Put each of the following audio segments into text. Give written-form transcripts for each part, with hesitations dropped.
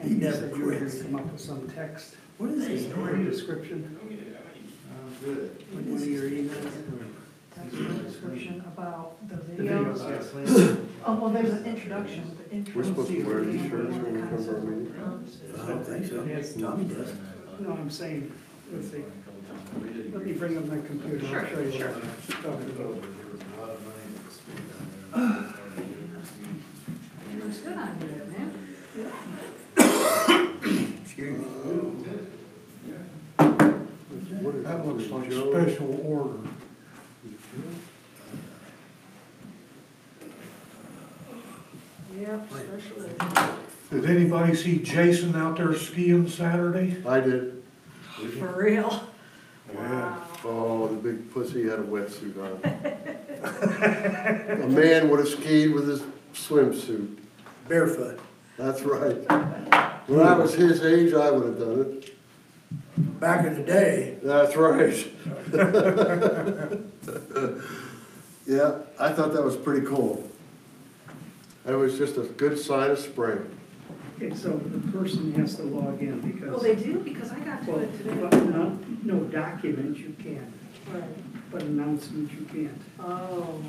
He never said you were quits. gonna come up with some text. What is his Story story? description. Good. In one of your emails. That's a description about the The videos. videos, yes. Oh, well, there's an introduction, the intro. We're supposed to wear these shirts when we come to our meeting? I don't think so. Tommy does. No, I'm saying, let's see. Let me bring up my computer. I'll show you what I'm talking about. Looks good on you, man. Excuse me. What is That looks it, like Joe? special order. Yep, especially. Did anybody see Jason out there skiing Saturday? I did. For real? Yeah. Oh, the big pussy had a wetsuit on. A man would have skied with his swimsuit. Barefoot. That's right. When I was his age, I would have done it. Back in the day, That's right. Yeah, I thought that was pretty cool. It was just a good sign of spring. Okay, so the person has to log in Well, because, they do, because I got to well, it today. but no documents you can, Right. but announcements you can't. Oh,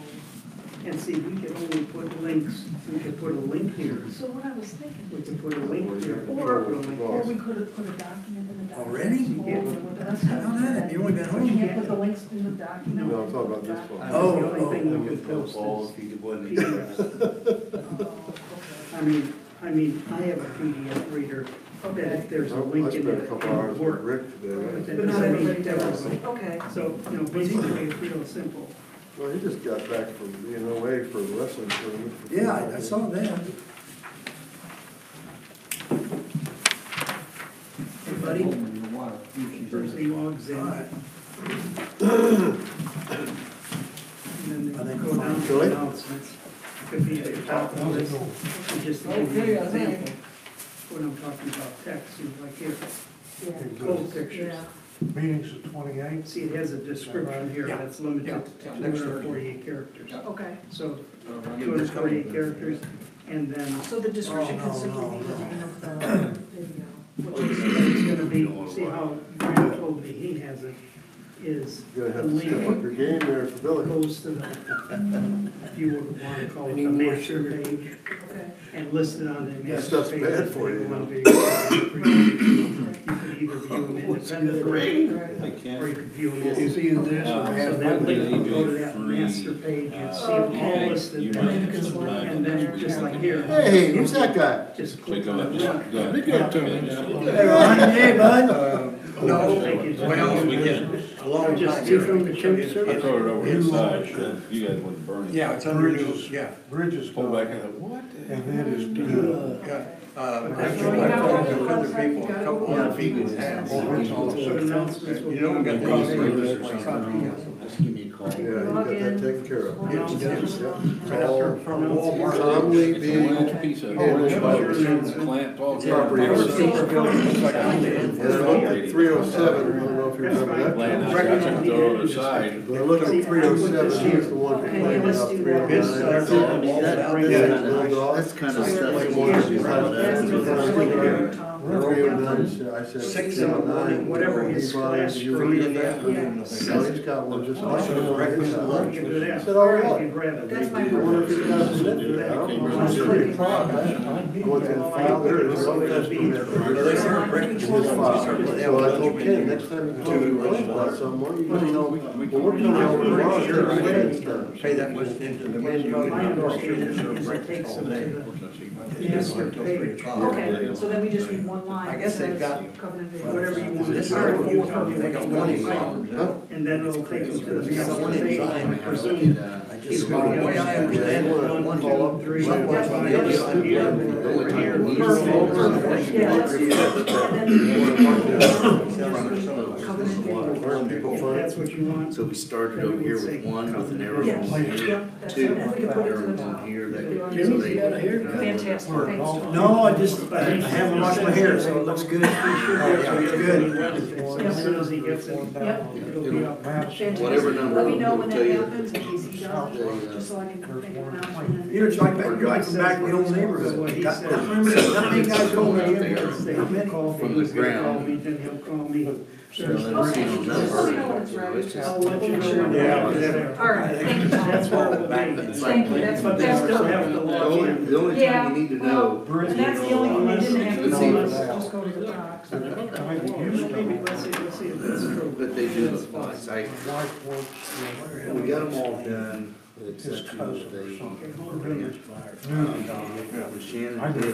And see, we can only put links, we could put a link here. so what I was thinking, We can put a link here. or Put a link or here. we could have put a document in the document. Already? Yeah. That's I know that, you only been You home. can't put the links in the document. No, I'm talking about this one. That's Oh, the only thing we could post is PDFs. Oh, okay. I mean, I have a PDF reader, that if there's a I link in spent it, a it couple would hours with work. Rick But today. that But not doesn't mean everybody does. everybody. Okay. So, basically, it's real simple. Well, he just got back from being away for a wrestling tournament. Yeah, I saw that. Everybody, first he logs in. All right. And then I they think go we're down fine. to announcements. Could be at the top of the list. And just to give you an example, when I'm talking about text, you know, like here, Yeah. closed pictures. Yeah. Meeting's the 28th. See, it has a description here that's limited to 248 characters. Okay, So 248 characters, and then so the description Oh, can no, simply no, be the no. name of the video. it's gonna be, see how Brandon told me he has it, is You're the gonna have to step up link your game there for Billy. goes to the, if you would want to call it the master page, Okay. and listed on the That master stuff's page. bad for you, One you video. You could either view them independently, Right. or you could view them all. You see this? So that link will go to that master page and see them all listed there. And then just like here. Hey, who's that guy? Just click on it. Hey, Ron, hey, bud. No, A long just time. see from the church I service. throw it over the side, so you guys wouldn't burn it. Yeah, it's under news, Bridges, yeah. Bridges Pull back and done, go, what? and it is done. Yeah. So Actually, you I gotta talked go to to the other website, people, you a gotta couple go other to the people website. have. So announcements will be. You know, we got the Just give me a call. Yeah, you got that taken care of. Yeah. All From Walmart. calmly being Each piece of managed by the clamped all property together. owner. And I looked at 307, I don't know if you remember Laying that. out, I took it to the other side. When I looked at 307, he was the one complaining about 309. That's kind of stuff Like you one want of to these do. houses. That's 309, I said 609. Whatever his He splash wanted screen to is. do that. Now he's got one just like that. You can do that. I said, all You right. can grab it. That's my I wonder if he's got a limit for that. I don't know. It's pretty proud. Going through the file, there is no estimate in his file. So I told Ken, next time you call me about something, why don't you just tell me, well, we're coming over tomorrow, sure, I can. Pay that much attention to when you My get understanding is it takes them to the master page, Okay, so then we just read one line. I guess they've that says got- covenant video. whatever you want. This is Start what you with told me, they got one exam. Huh? and then it'll take them to the master One page. exam. Presume It's the way I understand it, one, two, three, four, Likewise, on the other side, here, over here. Perfect. Yeah, that's- and then- Covenant Learn people If fun. that's what you want. So we started over here with one with an arrow Yes, on here, yep, that's two it. If we could put it to the arrows top. on here, that. Jimmy's got a haircut. Fantastic, thanks. No, I haven't washed my hair, so it looks good. Yeah, It's good. as soon as he gets it, Yep. it'll be up. Fantastic. Whatever number Let me know will when tell that you. happens, in case he does, just so I can make an announcement. You're like from back in the old neighborhood. Got that many guys told me, not many. From the ground. Then he'll call me. So let Okay, us just let me know know. when it's ready. I'll let you know. Yeah. All right, thank you, Tom. That's where it will be. Thank you, that's But what they that's. still have to The log only, in. the only Yeah, time you need to well, know. and that's the only thing they didn't have to Let's know, see. is just go to the docs. Maybe, let's see if that's true. But they do look nice. We got them all done, with the exception of the Shannon did. He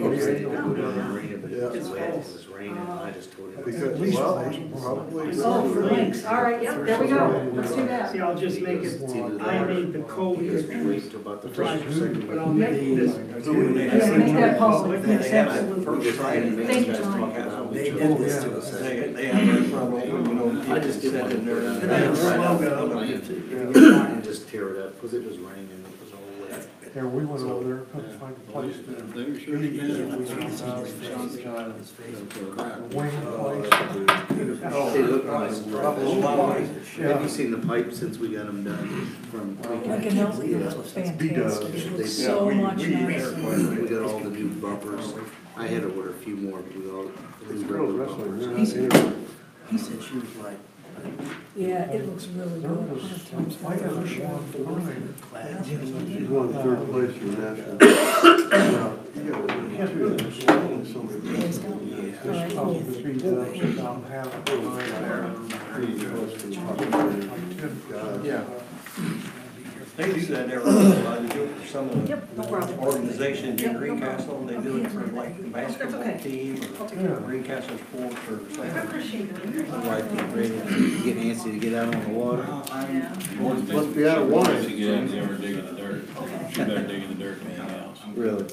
was ready to go down the arena, but it was wet, it was raining, and I just told him. Because, well, probably. Oh, for links, all right, yep, there we go, let's do that. See, I'll just make it, I need the code Because here. we wait till about the first Right, or second but week. I'll make this. Yeah, make that public, yes, They absolutely. just try and make Thank you, us Tom. talk about They each did other. this to us. I just didn't want to put it And then it's right out logo. and just tear it up, because it was raining, it was all wet. Yeah, we went over there, couldn't find a place to, They were sure you did. wing place. They look nice. Yeah. Have you seen the pipes since we got them done from? Lincoln Hills, it's fantastic, it looks so much nicer. We got all the new bumpers. I had to order a few more, but we all, these Girls rubber wrestling, they're bumpers. not anywhere. He said she was like, Yeah, it looks really There good. was, I got this one fine. She's won third place in the national. This top speed up about half the line. Yeah. They do that everywhere, they do it for some of Yep, no the problem. organizations Yep, in no Greencastle, and they do it for like the basketball okay. team Yeah. or Greencastle Sports or I something. appreciate it. Like, get ready to get antsy to get out on the water. Yeah. Must be out of wine. She get out there and dig in the dirt. She better dig in the dirt than anything else. Really?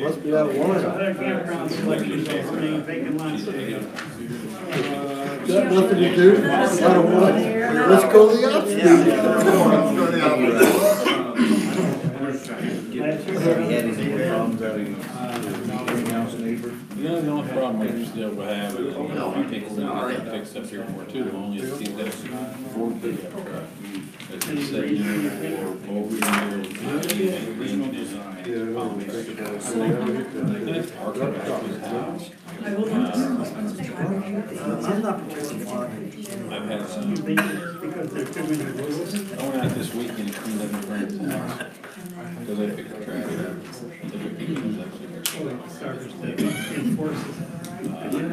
Must be out of wine. Other campground selections, how many vacant lots they have. Got nothing to do, out of wine. Let's go the opposite. Have you had any more problems out of your greenhouse neighbor? Yeah, the only problem we still will have, and I think we're gonna get that fixed up here for too long, is he's got a Ford pickup truck. It's been sitting there for over a year. Yeah, I don't think about it. And it's parked back to his house. I'm not particularly fond. I've had some, Because there's too many rules. I went out this weekend and cleaned up my friend's house, because they picked the trash up. They picked the things up there. Starters to enforce it.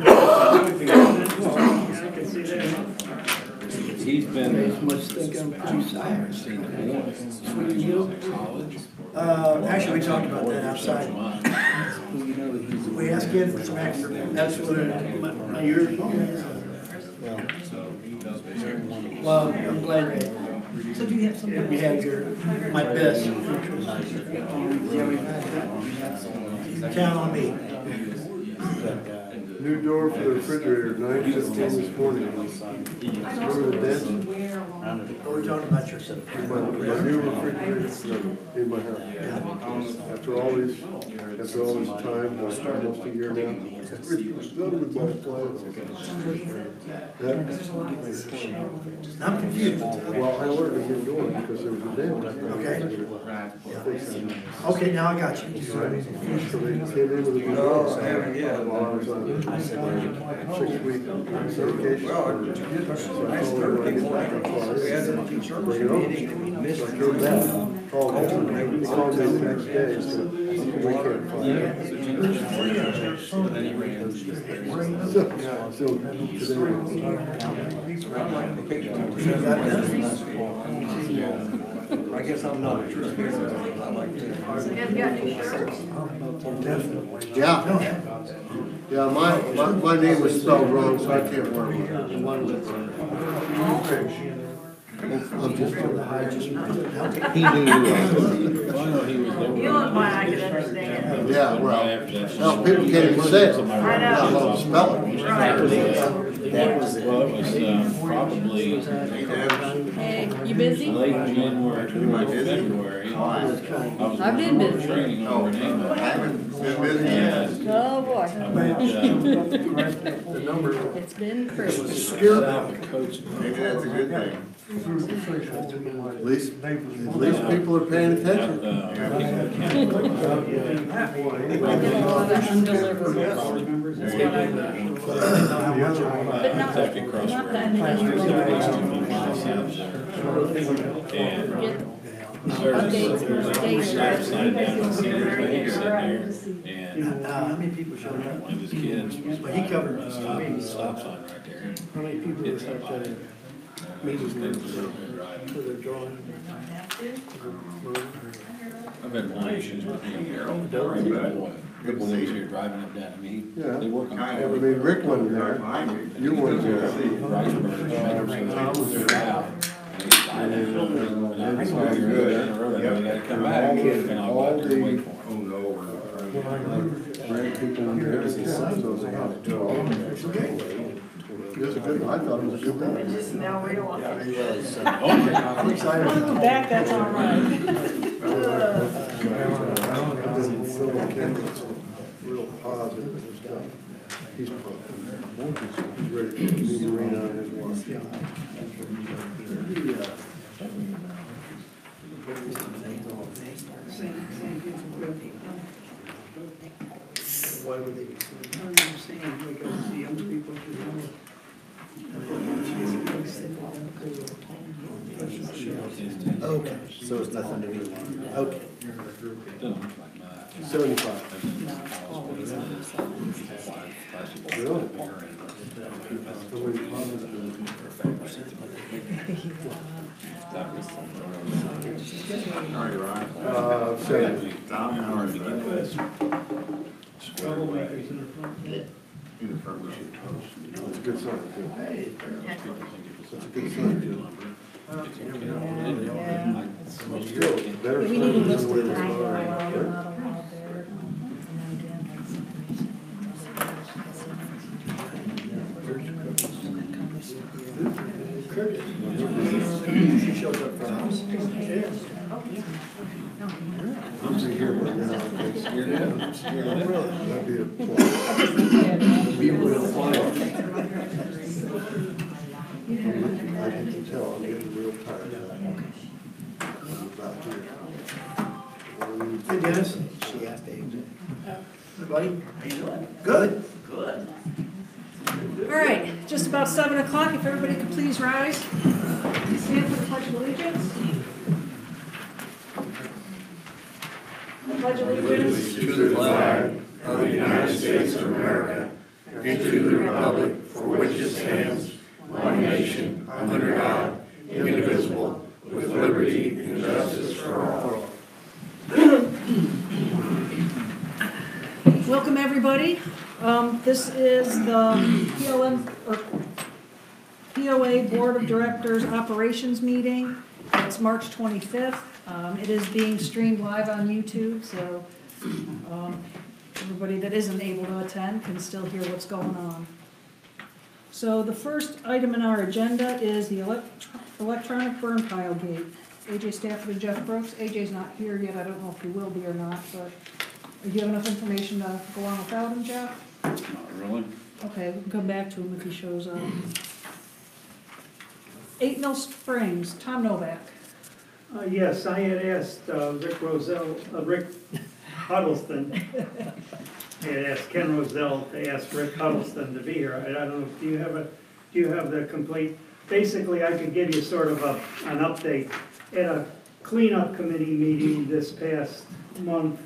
I can see that. He's been, Must think I'm pretty I haven't seen him once, when he was in college. Actually, we talked about that outside. We asked him for some extra. That's what my year. Well, I'm glad So do you have something? we had your, my best. Count on me. New door for the refrigerator, 9:15 this morning. Remember the dent? We're talking about your. My new refrigerator in my house. After all this time, almost a year now, everything's done with my plans. I'm confused. Well, I ordered a new door because there was a dent. Okay. Okay, now I got you. So they came in with a new door. While I was on 6-week vacation. So I told her when I get back, I'll call her. Bring it on. So I came back, called him, he called me the next day, and said, we can't find it. So I guess I'm not a true spirit, I like to. Have you got any shirts? yeah. Yeah, my name was spelled wrong, so I can't wear one. I'm just. He knew you were. Well, I know he was there. You look like I could understand. Yeah, well, hell, people can't even say it. I know. Not allowed to spell it. That was it. Well, it was probably Hey, you busy? late January, early February. I was I've been busy. training over Nemo. Oh, boy. I went, It's been crazy. set up a coach. Maybe that's a good thing. At least people are paying attention. I get a lot of undeliverable. That's what I do. But not that many. And Updates, days. upside down and see his lady sitting there, and How many people showed up? one of his kids was But he covered, stop sign right there. How many people Hit were at somebody. that Meeting for their drawing? I've had one issues with him. Good boy was here driving up down, I mean, Yeah. they work on. I mean, Rick wasn't there. You weren't there. Come back and I'll go out there and wait for him. People in there, they signed those out. It was a good one. I thought it was a good one. Just now realizing. I'm excited. Back, that's all right. Real positive and stuff. He's ready to be marine on his watch. Why would they? I don't understand, because the young people should know. Okay, So it's nothing to be. okay. Doesn't look like mine. 75. Really? Seventy. Hard to get this squared away. That's a good sign, too. That's a good sign, too. Still, better We need a sign list than of where things it's allowed, not. not allowed there. Curtis. She shows up for us. Yeah. I'm sitting here right now. That'd be a plus. Be real quiet. I can tell, I'm getting real tired now. I'm about here. Hey, Dennis. She asked AJ. Hey, buddy. How you doing? Good. Good. All right, just about 7 o'clock, if everybody could please rise. Stand for the Pledge of Allegiance. I pledge allegiance To the flag of the United States of America and to the republic for which it stands, one nation, under God, indivisible, with liberty and justice for all. Welcome, everybody. This is the POA Board of Directors Operations Meeting. It's March 25th. It is being streamed live on YouTube, so everybody that isn't able to attend can still hear what's going on. So the first item in our agenda is the electronic burn pile gate. AJ Stafford and Jeff Brooks. AJ's not here yet. I don't know if he will be or not, but do you have enough information to go on without him, Jeff? Not really. Okay, we can come back to him if he shows up. 8 Mill Springs, Tom Novak. Yes, I had asked Rick Huddleston, I had asked Ken Roselle to ask Rick Huddleston to be here. I don't know, do you have the complete, basically I could give you sort of an update. At a cleanup committee meeting this past month,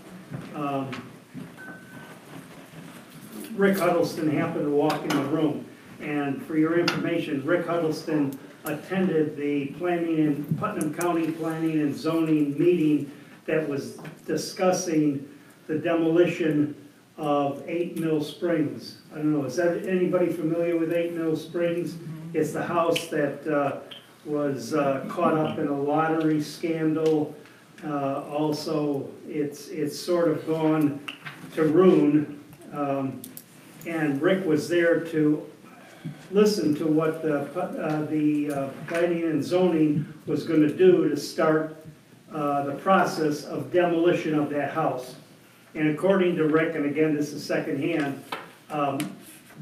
Rick Huddleston happened to walk in the room. And for your information, Rick Huddleston attended the Putnam County Planning and Zoning meeting that was discussing the demolition of 8 Mill Springs. I don't know, is that anybody familiar with 8 Mill Springs? It's the house that was caught up in a lottery scandal. Also, it's sort of gone to ruin. And Rick was there to listen to what the planning and zoning was going to do to start the process of demolition of that house. And according to Rick, and again, this is secondhand,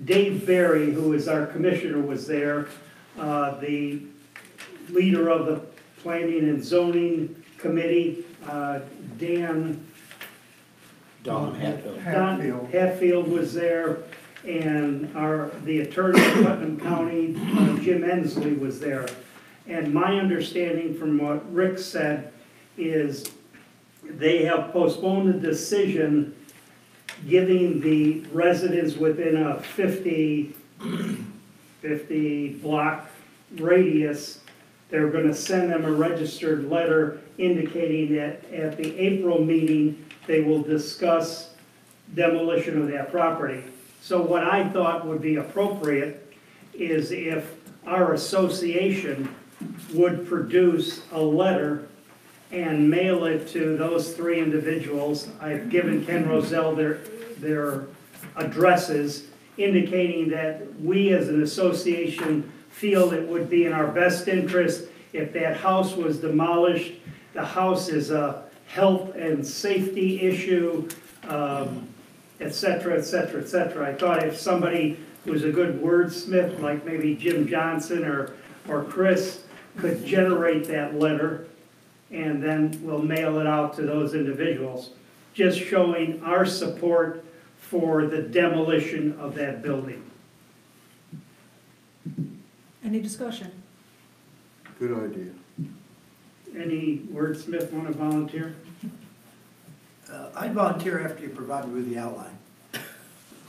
Dave Berry, who is our commissioner, was there. The leader of the planning and zoning committee, Don Hatfield was there, and the attorney of Putnam County, Jim Ensley, was there. And my understanding from what Rick said is they have postponed the decision, giving the residents within a 50 block radius, they're going to send them a registered letter indicating that at the April meeting, they will discuss demolition of that property. So what I thought would be appropriate is if our association would produce a letter and mail it to those three individuals. I've given Ken Roselle their addresses, indicating that we as an association feel it would be in our best interest if that house was demolished. The house is a health and safety issue, et cetera, et cetera, et cetera. I thought if somebody who's a good wordsmith, like maybe Jim Johnson or Chris, could generate that letter, and then we'll mail it out to those individuals, just showing our support for the demolition of that building. Any discussion? Good idea. Any wordsmith want to volunteer? I'd volunteer after you provide me with the outline.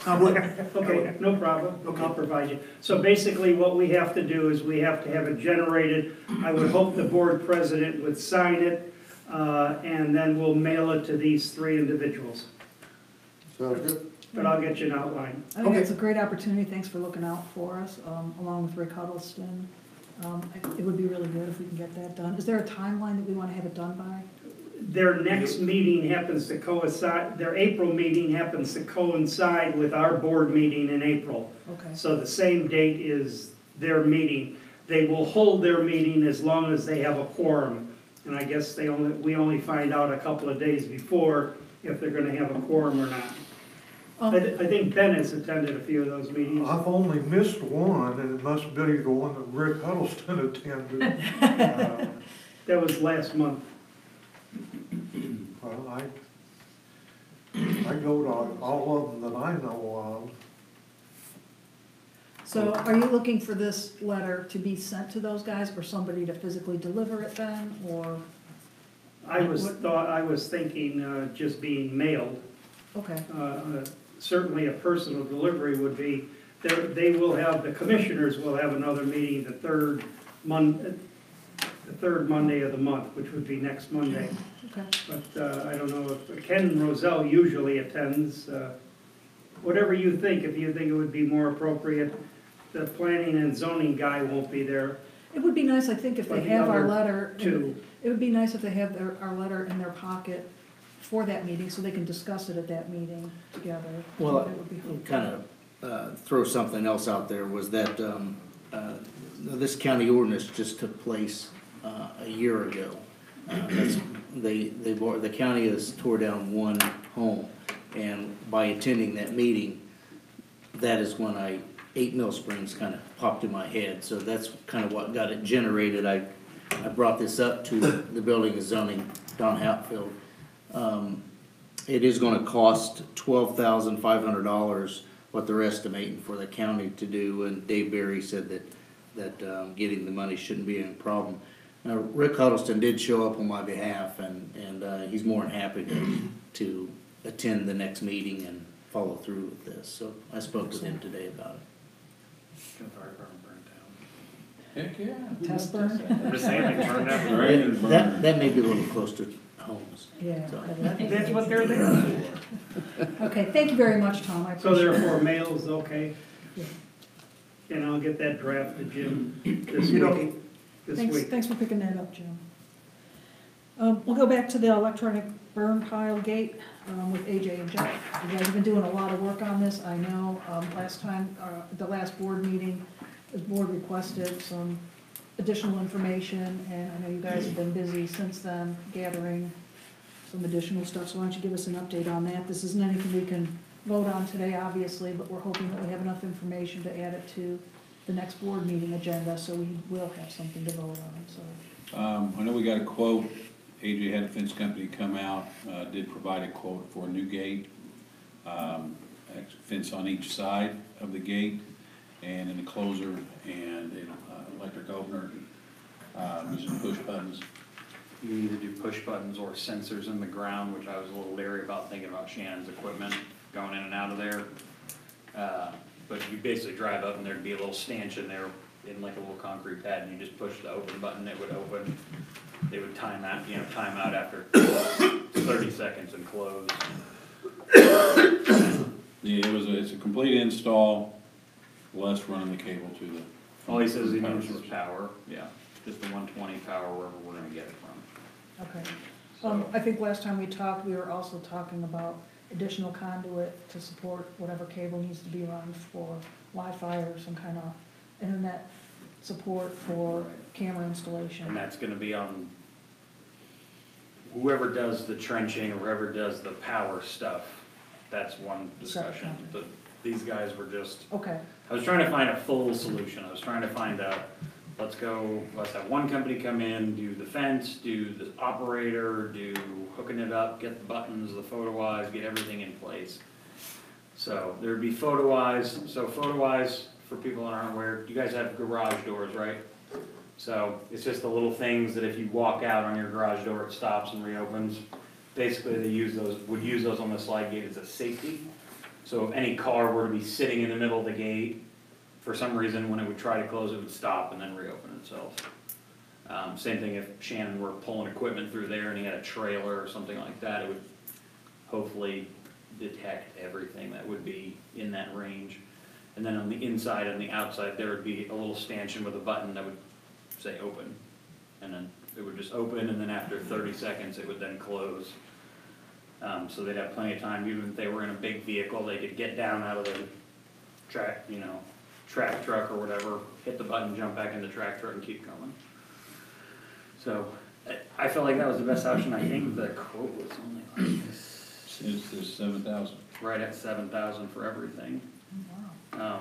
I would. Okay, no problem, I'll provide you. So basically what we have to do is we have to have it generated. I would hope the board president would sign it, and then we'll mail it to these three individuals. Sounds good. But I'll get you an outline. I think it's a great opportunity. Thanks for looking out for us, along with Rick Huddleston. It would be really good if we can get that done. Is there a timeline that we want to have it done by? Their next meeting happens to coincide, their April meeting happens to coincide with our board meeting in April. Okay. So the same date is their meeting. They will hold their meeting as long as they have a quorum. And I guess we only find out a couple of days before if they're gonna have a quorum or not. I think Ben has attended a few of those meetings. I've only missed one, and it must be the one that Rick Huddleston attended. That was last month. Well, I go to all of them that I know of. So are you looking for this letter to be sent to those guys, or somebody to physically deliver it then, or? I was thinking just being mailed. Okay, Certainly a personal delivery would be, the commissioners will have another meeting the third Monday of the month, which would be next Monday. okay. But I don't know if, Ken Roselle usually attends. Whatever you think, if you think it would be more appropriate, the planning and zoning guy won't be there. It would be nice, I think, if they But the have our other letter. two. It would be nice if they have our letter in their pocket for that meeting, so they can discuss it at that meeting together. Well, That would be helpful. kind of throw something else out there, was that this county ordinance just took place a year ago. The county has tore down one home, and by attending that meeting, that is when 8 Mill Springs kind of popped in my head, so that's kind of what got it generated. I brought this up to the Building and Zoning, Don Hatfield. It is gonna cost $12,500, what they're estimating for the county to do, and Dave Berry said that getting the money shouldn't be any problem. Now, Rick Huddleston did show up on my behalf, and he's more than happy to attend the next meeting and follow through with this, so I spoke with him today about it. Heck, yeah. Test burn? That may be a little close to homes. Yeah. So- That's what they're there for. Okay, thank you very much, Tom, I So appreciate it. therefore, mail's okay? Yeah. And I'll get that draft to Jim this You week. know, this Thanks, week. thanks for picking that up, Jim. We'll go back to the electronic burn pile gate with AJ and Jeff. You guys have been doing a lot of work on this, I know. Last time, the last board meeting, the board requested some additional information, and I know you guys have been busy since then gathering some additional stuff, so why don't you give us an update on that? This isn't anything we can vote on today, obviously, but we're hoping that we have enough information to add it to the next board meeting agenda, so we will have something to vote on, so. I know we got a quote. AJ had a fence company come out, did provide a quote for a new gate, fence on each side of the gate, and an enclosure and an electric opener, using push buttons. You either do push buttons or sensors in the ground, which I was a little leery about thinking about Shannon's equipment going in and out of there. But you basically drive up and there'd be a little stanchion there in like a little concrete pad, and you just push the open button, it would open. They would time out, time out after 30 seconds and close. Yeah, it's a complete install, less running the cable to the. All he says he knows is power, yeah, just the 120 power wherever we're gonna get it from. Okay. I think last time we talked, we were also talking about additional conduit to support whatever cable needs to be run for Wi-Fi or some kind of internet support for camera installation. And that's gonna be on whoever does the trenching or whoever does the power stuff. That's one discussion. But these guys were just, Okay, I was trying to find a full solution. I was trying to find a, let's have one company come in, do the fence, do the operator, do hooking it up, get the buttons, the photo eyes, get everything in place. So there'd be photo eyes. So photo eyes, for people that aren't aware, you guys have garage doors, right? So it's just the little things that if you walk out on your garage door, it stops and reopens. Basically, would use those on the slide gate as a safety. So if any car were to be sitting in the middle of the gate, for some reason, when it would try to close, it would stop and then reopen itself. Same thing if Shannon were pulling equipment through there and he had a trailer or something like that, it would hopefully detect everything that would be in that range. And then on the inside and the outside, there would be a little stanchion with a button that would say open. And then it would just open, and then after 30 seconds, it would then close. So they'd have plenty of time, even if they were in a big vehicle, they could get down out of the track truck or whatever, hit the button, jump back in the track truck and keep going. So I felt like that was the best option. I think the quote was only like It's 7,000. right at 7,000 for everything. wow.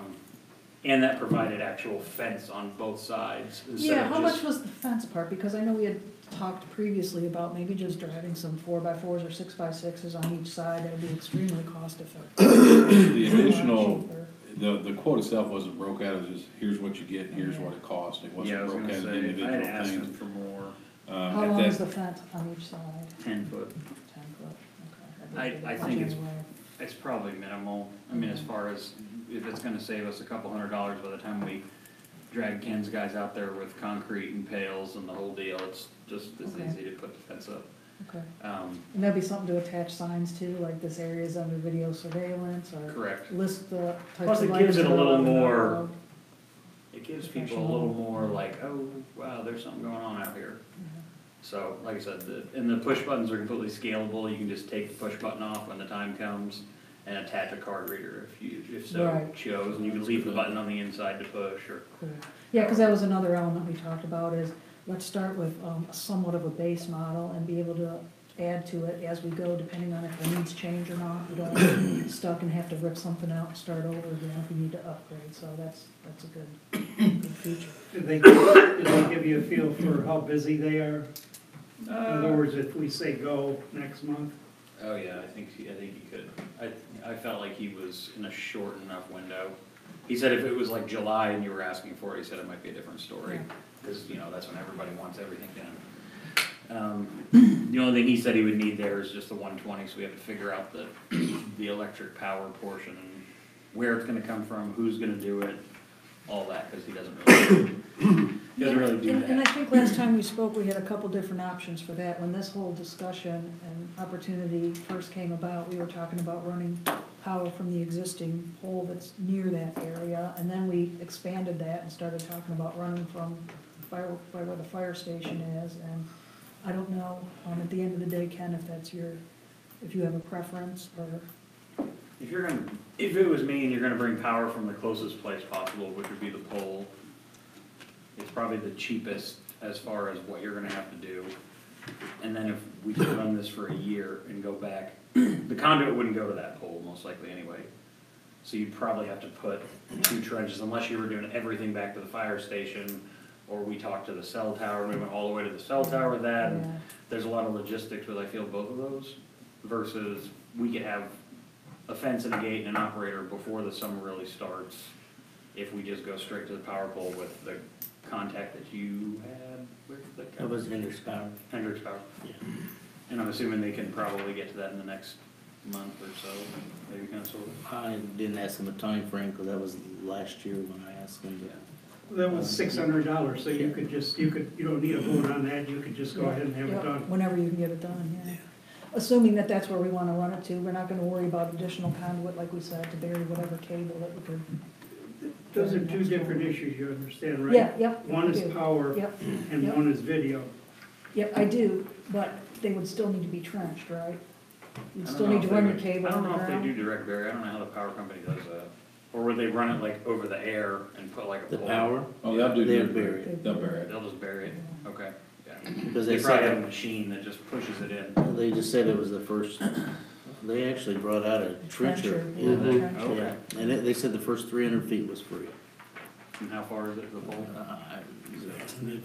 And that provided actual fence on both sides. Yeah, how much was the fence part? Because I know we had talked previously about maybe just driving some 4x4s or 6x6s on each side. That would be extremely cost effective. The additional, the quote itself wasn't broke out, it was just, here's what you get and here's what it costs. It Yeah, I wasn't was broke gonna out as say, I individual had asked him things. for more. How long is the fence on each side? 10 foot. 10 foot, okay. I think it's probably minimal. I mean, as far as if it's gonna save us a couple $100 by the time we drag Ken's guys out there with concrete and pails and the whole deal, it's just as Okay. easy to put the fence up. Okay. And that'd be something to attach signs to, like this area is under video surveillance, or Correct. list the types Plus of it items gives it a that are little allowed and not more, allowed. it gives people a little more like, oh, wow, there's something going on out here. So, like I said, and the push buttons are completely scalable. You can just take the push button off when the time comes and attach a card reader if so Right. chose, and you can leave the button on the inside to push or. Cool. Yeah, because that was another element we talked about is, let's start with somewhat of a base model and be able to add to it as we go, depending on if the needs change or not. We don't get stuck and have to rip something out and start over again if we need to upgrade, so that's a good feature. Did they give you a feel for how busy they are? In other words, if we say go next month? Oh yeah, I think he could. I felt like he was in a short enough window. He said if it was like July and you were asking for it, he said it might be a different story. Because, that's when everybody wants everything done. The only thing he said he would need there is just the 120, so we have to figure out the electric power portion, and where it's gonna come from, who's gonna do it, all that, because he doesn't really do that. And I think last time we spoke, we had a couple different options for that. When this whole discussion and opportunity first came about, we were talking about running power from the existing pole that's near that area, and then we expanded that and started talking about running from by where the fire station is, and I don't know, at the end of the day, Ken, if you have a preference, or, If it was me and you're gonna bring power from the closest place possible, which would be the pole, it's probably the cheapest as far as what you're gonna have to do. And then if we could run this for a year and go back, the conduit wouldn't go to that pole most likely anyway. So you'd probably have to put 2 trenches, unless you were doing everything back to the fire station, or we talked to the cell tower, we went all the way to the cell tower with that. And Yeah. there's a lot of logistics with, I feel, both of those, versus we could have a fence and a gate and an operator before the summer really starts, if we just go straight to the power pole with the contact that you had with the. That was Hendrix Power. Hendrix Power. Yeah. And I'm assuming they can probably get to that in the next month or so, maybe kind of sort of. I didn't ask them a time frame because that was last year when I asked them. That was $600, so you don't need a vote on that, you could just go ahead and have it yeah, done. whenever you can get it done, yeah. Assuming that that's where we wanna run it to, we're not gonna worry about additional conduit, like we said, to bury whatever cable that we could. Those are 2 different issues, you understand, right? Yeah, yep. One I is do. power Yep, and Yep. one is video. yep, I do, but they would still need to be trenched, right? You'd I don't still know need to if they run your would- cable I don't know if underground. they do direct bury, I don't know how the power company does that. Or would they run it like over the air and put like a The pole? power, Oh, they'll do they'll that. bury it. They'll bury it. They'll just bury it, okay, yeah. Because They they probably have a said, machine that just pushes it in. they just said it was the first, they actually brought out a trencher. Trencher, yeah, Mhm. trencher. Okay. Yeah, and they said the first 300 feet was free. And how far is it to the pole?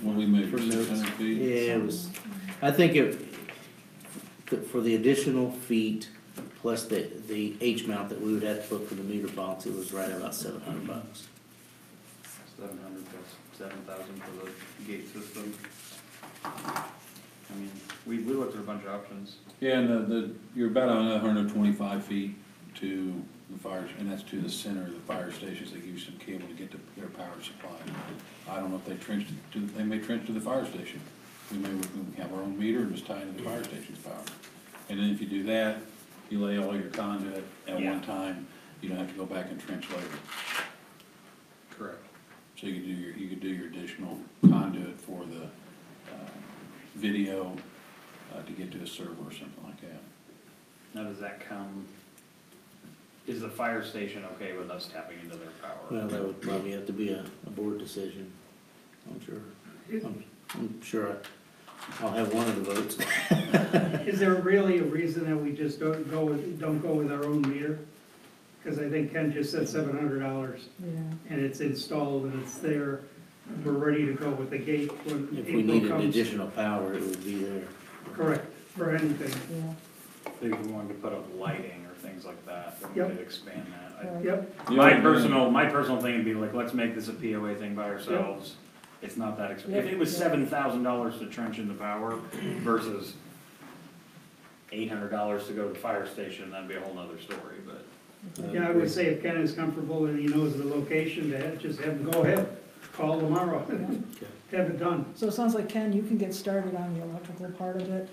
When we measure 600 feet. Yeah, it was, I think for the additional feet, plus the H mount that we would have to put for the meter box, it was right about $700. 700 plus 7,000 for the gate system. I mean, we looked at a bunch of options. Yeah, and you're about another 125 feet to the fire, and that's to the center of the fire stations. They give you some cable to get to their power supply. I don't know if they they may trench to the fire station. We may have our own meter and just tie into the fire station's power. And then if you do that, you lay all your conduit at Yeah. one time. You don't have to go back and trench later. Correct. So you could do your additional conduit for the video to get to a server or something like that. Now, does that come, is the fire station okay with us tapping into their power? Well, that would probably have to be a board decision, I'm sure. I'm sure I'll have one of the votes. Is there really a reason that we just don't go with our own meter? Because I think Ken just said $700, Yeah, and it's installed and it's there, we're ready to go with the gate when If we April needed comes. additional power, it would be there. Correct, for anything. yeah, If we wanted to put up lighting or things like that, then we Yep. could expand that. right. Yep, Yeah, My personal thing would be like, let's make this a POA thing by ourselves. It's not that expensive. If it was $7,000 to trench in the power versus $800 to go to the fire station, that'd be a whole nother story, but. yeah, I would say if Ken is comfortable and he knows the location, just have him go ahead, call tomorrow, have it done. So it sounds like, Ken, you can get started on the electrical part of it.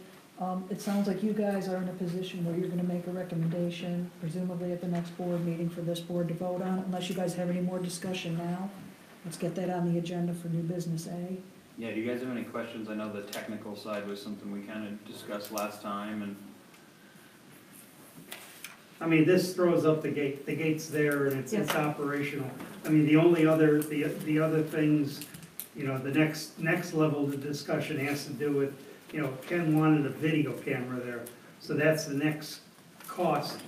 It sounds like you guys are in a position where you're gonna make a recommendation, presumably at the next board meeting for this board to vote on, unless you guys have any more discussion now. Let's get that on the agenda for new business A. Yeah, do you guys have any questions? I know the technical side was something we kind of discussed last time, and I mean, this throws up the gate, the gate's there and it's Yes. operational. I mean, the only other, the other things, you know, the next level of discussion has to do with, you know, Ken wanted a video camera there, so that's the next cost.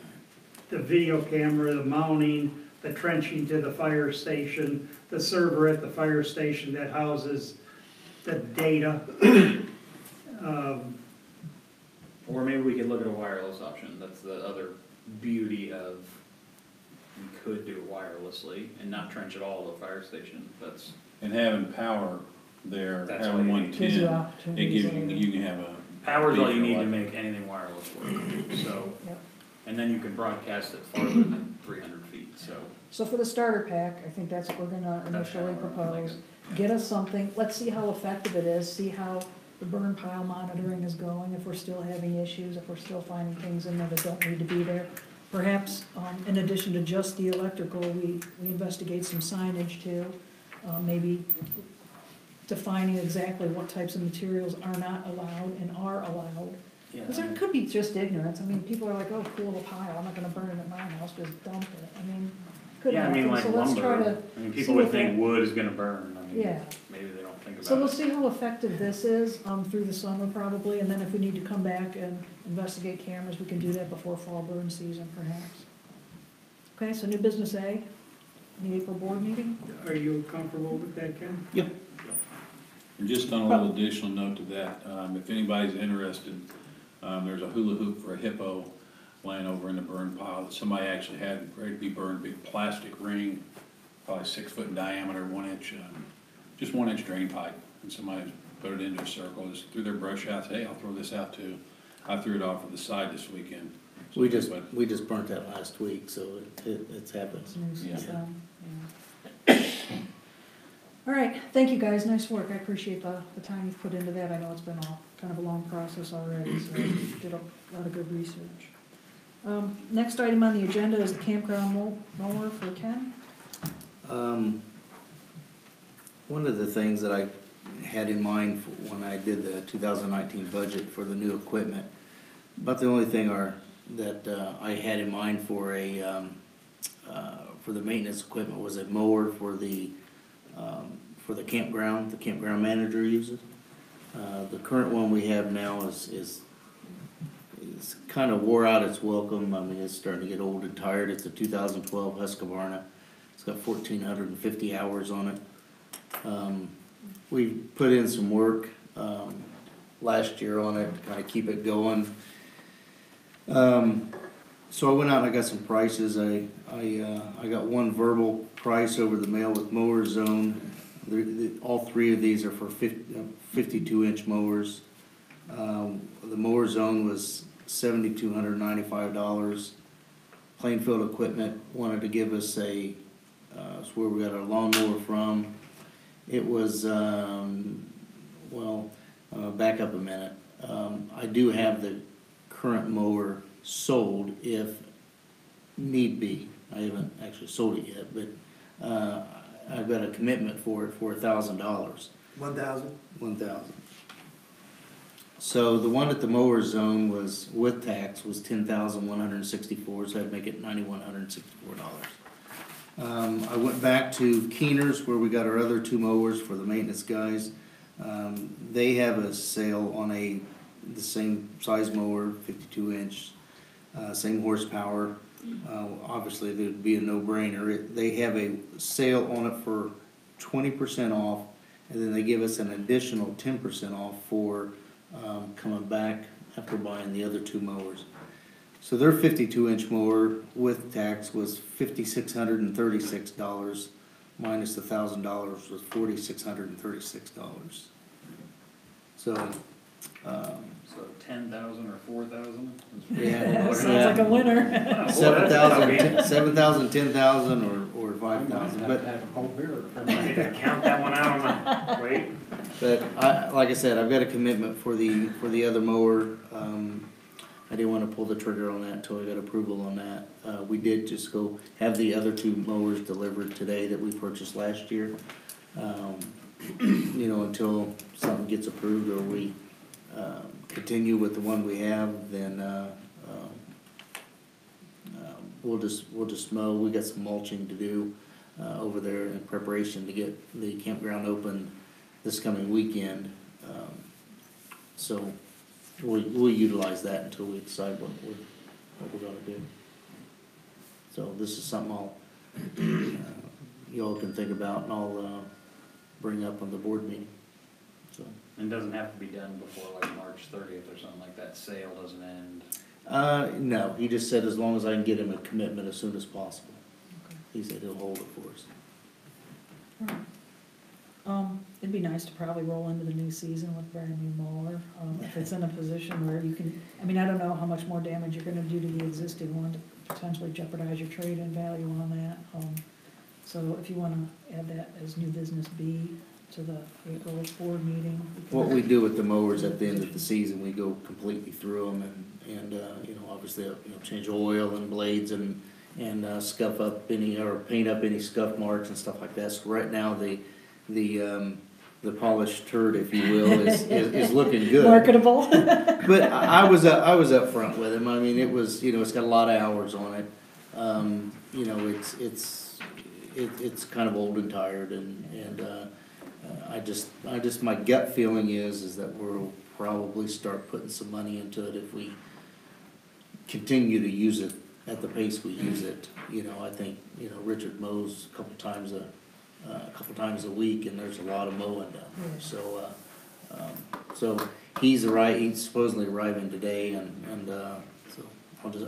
The video camera, the mounting, the trenching to the fire station, the server at the fire station that houses the data. or maybe we could look at a wireless option. That's the other beauty of, we could do it wirelessly and not trench at all at the fire station. That's, And having power there, That's having all you need. Gives you 110, it opportunities. gives you can have a. power's all you need to feature make anything wireless work, so. Yep. And then you can broadcast it farther than 300 feet, so. So for the starter pack, I think that's what we're gonna That's initially kinda what I'm propose. thinking. Get us something, let's see how effective it is, see how the burn pile monitoring is going, if we're still having issues, if we're still finding things in there that don't need to be there. Perhaps, in addition to just the electrical, we investigate some signage too. Maybe defining exactly what types of materials are not allowed and are allowed. Yeah, Because there could be just ignorance, I mean, people are like, oh, cool, a pile, I'm not gonna burn it at my house, just dump it, I mean, could Yeah, I mean, happen, like so let's try lumber, to, I mean, see people would what think that- wood is gonna burn, I mean, Yeah. maybe they don't think so we'll about it. see how effective this is, through the summer probably, and then if we need to come back and investigate cameras, we can do that before fall burn season perhaps. Okay, so new business A, the April board meeting? Are you comfortable with that, Ken? And just on a little additional note to that, if anybody's interested, there's a hula hoop for a hippo laying over in the burn pile that somebody actually had ready to be burned, big plastic ring, probably 6 foot in diameter, 1 inch, just 1 inch drain pipe. And somebody put it into a circle, just threw their brush out, said, hey, I'll throw this out too. I threw it off to the side this weekend. So we just burnt that last week, so it's happened. It's new Yeah. system, yeah. All right, thank you guys, nice work, I appreciate the time you've put into that, I know it's been kind of a long process already, so you did a lot of good research. Next item on the agenda is the campground mower for Ken. One of the things that I had in mind when I did the 2019 budget for the new equipment, about the only thing that I had in mind for the maintenance equipment was a mower for the campground. The campground manager uses. The current one we have now is kind of wore out its welcome. I mean, it's starting to get old and tired. It's a 2012 Husqvarna. It's got 1,450 hours on it. We put in some work last year on it to kind of keep it going. So I went out and I got some prices. I got one verbal price over the mail with Mower Zone. All three of these are for 52-inch mowers. The Mower Zone was $7,295. Plainfield Equipment wanted to give us it's where we got our lawnmower from. It was, back up a minute. I do have the current mower sold if need be. I haven't actually sold it yet, but I've got a commitment for it for $1,000. 1,000? 1,000. So the one at the Mower Zone was, with tax, was $10,164, so I'd make it $9,164. I went back to Keener's where we got our other two mowers for the maintenance guys. They have a sale on the same size mower, 52-inch, same horsepower. Obviously, there'd be a no-brainer. They have a sale on it for 20% off, and then they give us an additional 10% off for coming back after buying the other two mowers. So their 52-inch mower with tax was $5,636, minus the $1,000 was $4,636. So. So 10,000 or 4,000? Yeah. Sounds like a winner. 7,000, 10,000, or 5,000, but I need to count that one out on my, wait. But like I said, I've got a commitment for the other mower. I didn't want to pull the trigger on that until I got approval on that. We did just go have the other two mowers delivered today that we purchased last year. Until something gets approved or we continue with the one we have, then we'll just mow. We got some mulching to do over there in preparation to get the campground open this coming weekend. So we'll utilize that until we decide what we're gonna do. So this is something y'all can think about, and I'll bring up on the board meeting. So. It doesn't have to be done before like March 30th or something like that, sale doesn't end. No, he just said as long as I can get him a commitment as soon as possible. Okay. He said he'll hold it for us. All right. It'd be nice to probably roll into the new season with a brand new mower, if it's in a position where you can, I don't know how much more damage you're gonna do to the existing one to potentially jeopardize your trade-in value on that. So if you wanna add that as new business B to the April board meeting. What we do with the mowers at the end of the season, we go completely through them and obviously, change oil and blades and scuff up any, or paint up any scuff marks and stuff like that. So right now, the the polished turd, if you will, is looking good. Marketable. But I was up front with him. I mean, it was, you know, it's got a lot of hours on it. You know, it's kind of old and tired, and I just my gut feeling is that we'll probably start putting some money into it if we continue to use it at the pace we use it. You know, I think, you know, Richard mows a couple times a week, and there's a lot of mowing down there. So, so he's supposedly arriving today, and so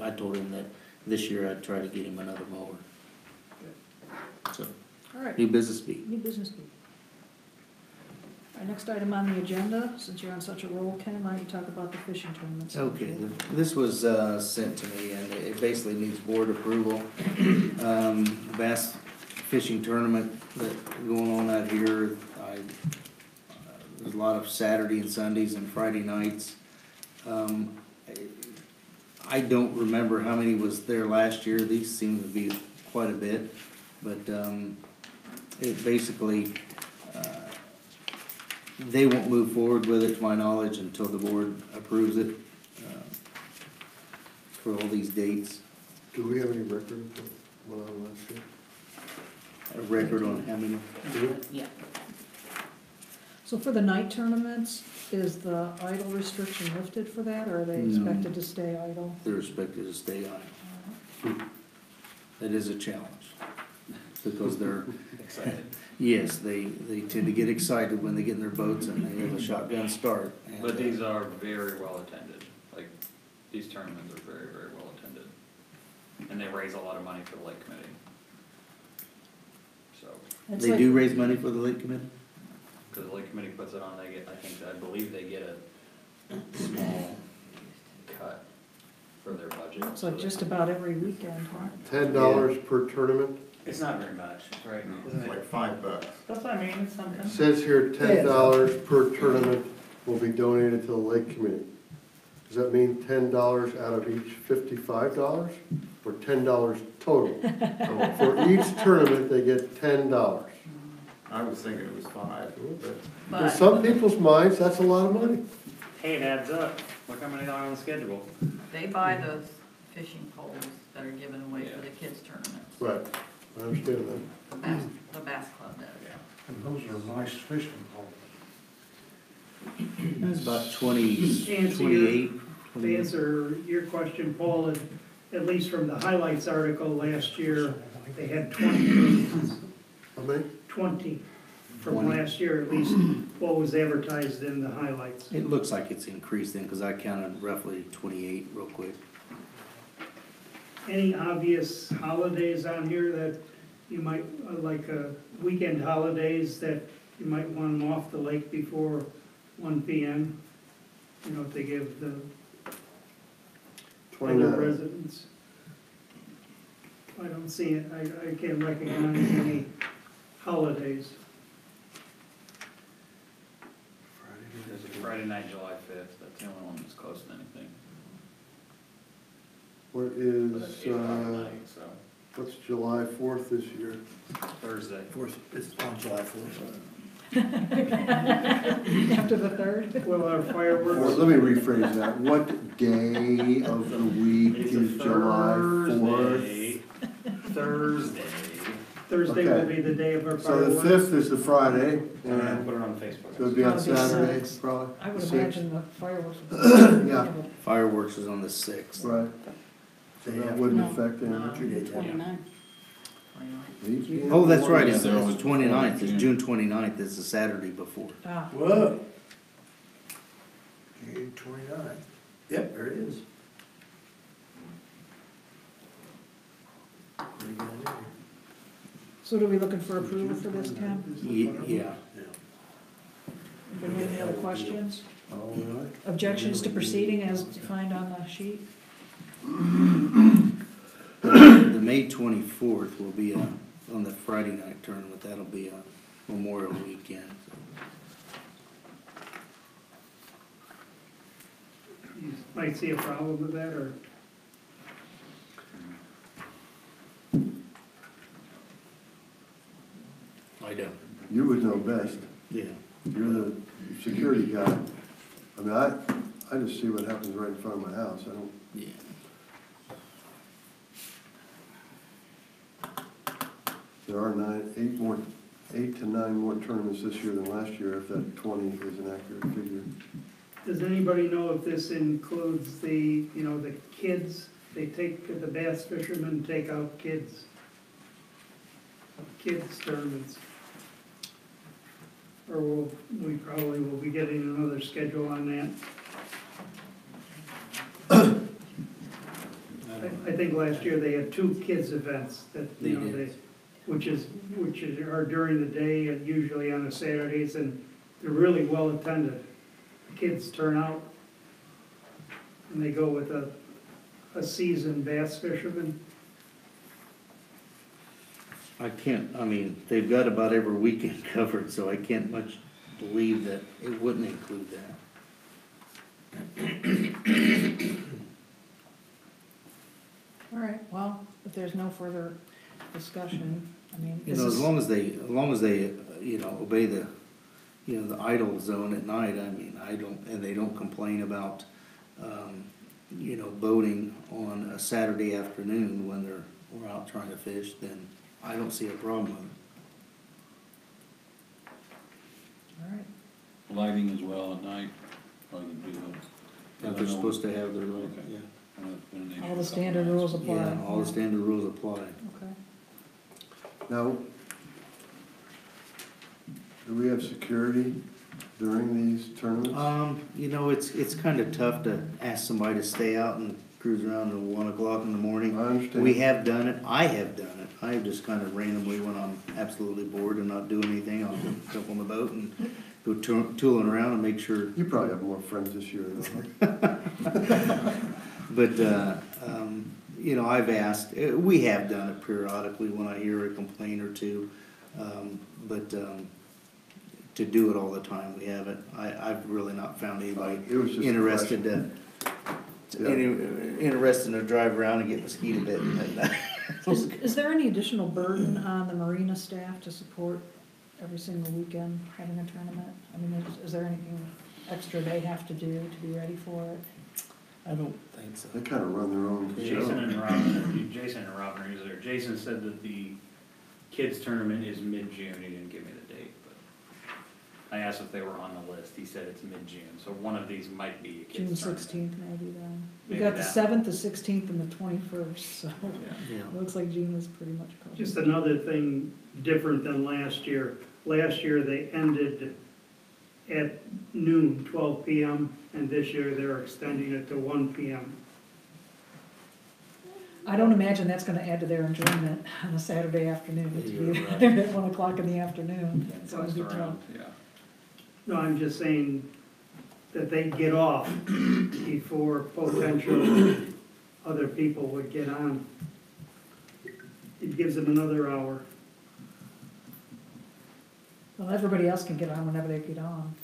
I told him that this year I'd try to get him another mower. So, All right, new business beat. new business meeting. Our next item on the agenda, since you're on such a roll, Ken, why don't you talk about the fishing tournaments? Okay, this was sent to me, and it basically needs board approval. Bass fishing tournament that going on out here, there's a lot of Saturday and Sundays and Friday nights. I don't remember how many was there last year. These seem to be quite a bit, but it basically, they won't move forward with it, to my knowledge, until the board approves it for all these dates. Do we have any record of what I last year? A record on how many? Yeah. So for the night tournaments, is the idle restriction lifted for that, or are they No. expected to stay idle? They're expected to stay on. That is a challenge, because they're, yes, they tend to get excited when they get in their boats and they have a shotgun start. And, But these are very well attended, like, these tournaments are very, very well attended. And they raise a lot of money for the lake committee. So, It's They like- do raise money for the lake committee? because the lake committee puts it on, they get, I believe they get a small cut for their budget. It's like just about every weekend, huh? $10 per tournament. It's not very much, right? Isn't It's it? like $5. That's what I mean, it's something. It says here $10 per tournament will be donated to the lake committee. Does that mean $10 out of each $55, or $10 total? For each tournament, they get $10. I was thinking it was 5, but In some people's minds, that's a lot of money. Hey, it adds up. Look how many are on the schedule. They buy those fishing poles that are given away for the kids' tournaments. Right, I understand that. The bass club does. And those are nice fishing poles. It's about 20, To answer 28. To answer your question, Paul, at least from the highlights article last year, they had 20 tournaments. How many? 20 from 20. last year, at least what was advertised in the highlights. It looks like it's increased then, because I counted roughly 28 real quick. Any obvious holidays on here that you might, like weekend holidays that you might want them off the lake before 1 p.m.? You know, if they give the other 29. residents. I don't see it, I can't recognize any holidays. There's a Friday night, July 5th, that's the only one that's close to anything. What But that's is, 8 o'clock at night, so, what's July 4th this year? Thursday. It's on July 4th. After the 3rd? Well, our Well, fireworks, let me rephrase that. What day of the week It's a is July 4th? Thursday. Thursday will Okay. be the day of our So the fireworks. 5th is the Friday, And and put it on Facebook. it would be on That'll be Saturday, six. probably. I would Six. imagine the fireworks would be. Yeah. Fireworks is on the 6th. Right, so that wouldn't affect anything. 29. Oh, that's right, it's Yeah, there the was 29th, it's June. June 29th, it's the Saturday before. Ah, Whoa. June 29th. Yep, there it is. Pretty good idea. so are we looking for approval for this, Ken? Yeah. Anybody have any other questions? All right. Objections to proceeding as defined on the sheet? The May 24th will be on the Friday night tournament, that'll be a Memorial Weekend. You might see a problem with that, or? I don't. You would know best. Yeah. you're the security guy. I mean, I just see what happens right in front of my house. I don't, Yeah. there are 8 to 9 more tournaments this year than last year, if that 20 is an accurate figure. Does anybody know if this includes the, the kids? They take, the bass fishermen take out kids tournaments? Or we probably will be getting another schedule on that. I think last year they had 2 kids events that, which are during the day and usually on the Saturdays, and they're really well attended. Kids turn out and they go with a seasoned bass fisherman. I mean, they've got about every weekend covered, so I can't much believe that it wouldn't include that. All right, well, if there's no further discussion, I mean, You this know, is, as long as they, obey the, the idle zone at night, I mean, and they don't complain about, boating on a Saturday afternoon when we're out trying to fish, then I don't see a problem with it. all right. Lighting as well at night, or the If they're supposed to have their, Okay. yeah. All the standard rules apply. Yeah, all the standard rules apply. Okay. Now, do we have security during these tournaments? It's kind of tough to ask somebody to stay out and cruise around at 1 o'clock in the morning. I understand. We have done it, I have done it, I have just kind of randomly, when I'm absolutely bored and not doing anything, I'll jump on the boat and go tooling around and make sure. You probably have more friends this year than But, I've asked, we have done it periodically when I hear a complaint or two, but to do it all the time, we haven't. I've really not found anybody It was just a interested Yeah. interested to drive around and get mosquito bitten. Is there any additional burden on the marina staff to support every single weekend having a tournament? I mean, is there anything extra they have to do to be ready for it? I don't think so. They kind of run their own Jason show. and Robin are usually there. Jason said that the kids tournament is mid-June. He didn't give me the date, but I asked if they were on the list. He said it's mid-June, so one of these might be a June kids tournament. 16th maybe then. We Maybe got the that. 7th, the 16th, and the 21st, so Yeah. it looks like June is pretty much covered. Just another thing different than last year. Last year they ended at noon, 12 p.m., and this year they're extending it to 1 p.m. I don't imagine that's gonna add to their enjoyment on a Saturday afternoon, to You're be right. there at 1 o'clock in the afternoon. It's gonna Bust be tough. around, yeah. No, I'm just saying that they get off before potential other people would get on. It gives them another hour. Well, everybody else can get on whenever they get on,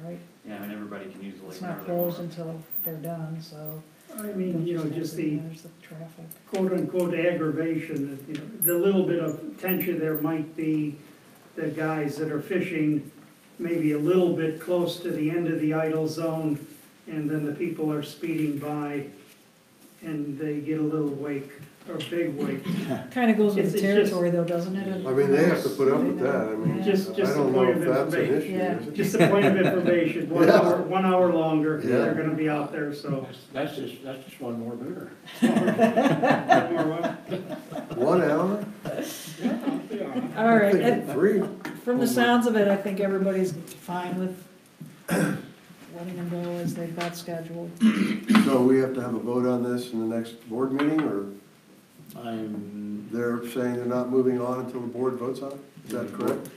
right? Yeah, I mean, everybody can use the lake. It's not whenever they want. closed until they're done, so. I mean, just the There's the traffic. quote-unquote aggravation, the little bit of tension there might be the guys that are fishing maybe a little bit close to the end of the idle zone, and then the people are speeding by, and they get a little wake, or big wake. Kinda goes with It's the just- territory though, doesn't it? I mean, they have to put up with that. I mean, Yeah. Just I a don't know point if of that's an information. issue. Yeah. is it? Just a point of information, 1 Yeah. hour, 1 hour longer, Yeah. they're gonna be out there, so. That's just one more beer. 1 hour? All right, I'm thinking 3. from the sounds of it, I think everybody's fine with letting them go as they've got scheduled. So we have to have a vote on this in the next board meeting, or they're saying they're not moving on until the board votes on it? Is that correct?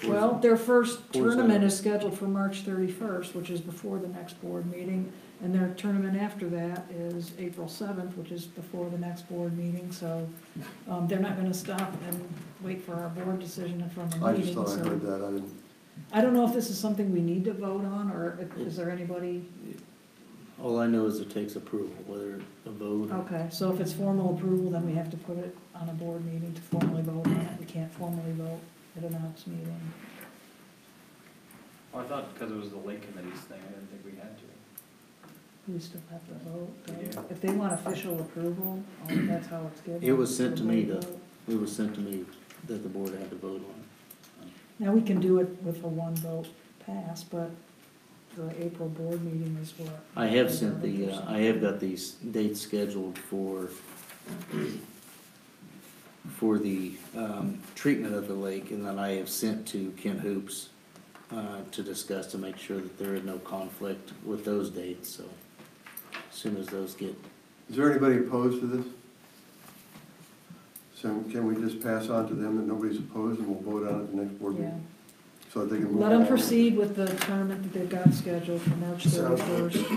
Well, their first Where's tournament that? is scheduled for March 31st, which is before the next board meeting. And their tournament after that is April 7th, which is before the next board meeting. So they're not gonna stop and wait for our board decision from the I just meeting. thought I So heard that, I didn't. I don't know if this is something we need to vote on, or is there anybody? All I know is it takes approval, whether a vote or. Okay, so if it's formal approval, then we have to put it on a board meeting to formally vote on it. We can't formally vote at an ops meeting. Well, I thought because it was the lake committee's thing, I didn't think we had to. We still have to vote. We do. If they want official approval, that's how it's given. It was sent to me Vote. it was sent to me that the board had to vote on. Now, we can do it with a one vote pass, but the April board meeting is what? I have sent I have got these dates scheduled for the treatment of the lake, and then I have sent to Ken Hoops to discuss, to make sure that there is no conflict with those dates, so as soon as those get. Is there anybody opposed to this? So can we just pass on to them that nobody's opposed and we'll vote on it at the next board Yeah. meeting? So that they can move Let them on? proceed with the tournament that they've got scheduled for March 31st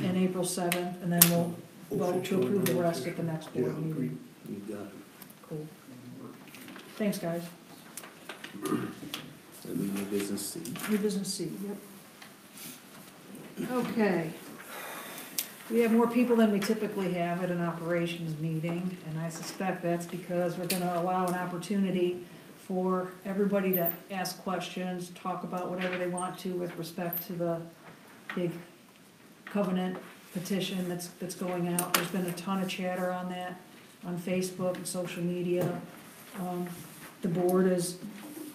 and April 7th, and then we'll vote to approve the rest at the next board meeting. You got it. Cool. Thanks, guys. That'd be new business C. New business C, yep. Okay. We have more people than we typically have at an operations meeting, and I suspect that's because we're gonna allow an opportunity for everybody to ask questions, talk about whatever they want to with respect to the big covenant petition that's going out. There's been a ton of chatter on that, on Facebook and social media. The board has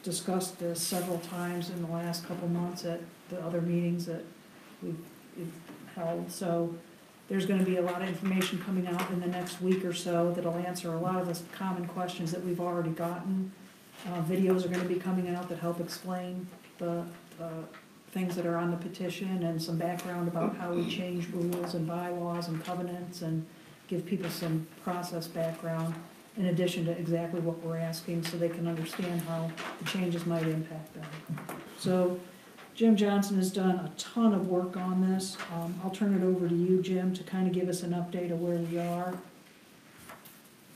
discussed this several times in the last couple months at the other meetings that we've held. So there's gonna be a lot of information coming out in the next week or so that'll answer a lot of the common questions that we've already gotten. Videos are gonna be coming out that help explain the things that are on the petition and some background about how we change rules and bylaws and covenants, and give people some process background in addition to exactly what we're asking, so they can understand how the changes might impact them. So Jim Johnson has done a ton of work on this. I'll turn it over to you, Jim, to kind of give us an update of where we are.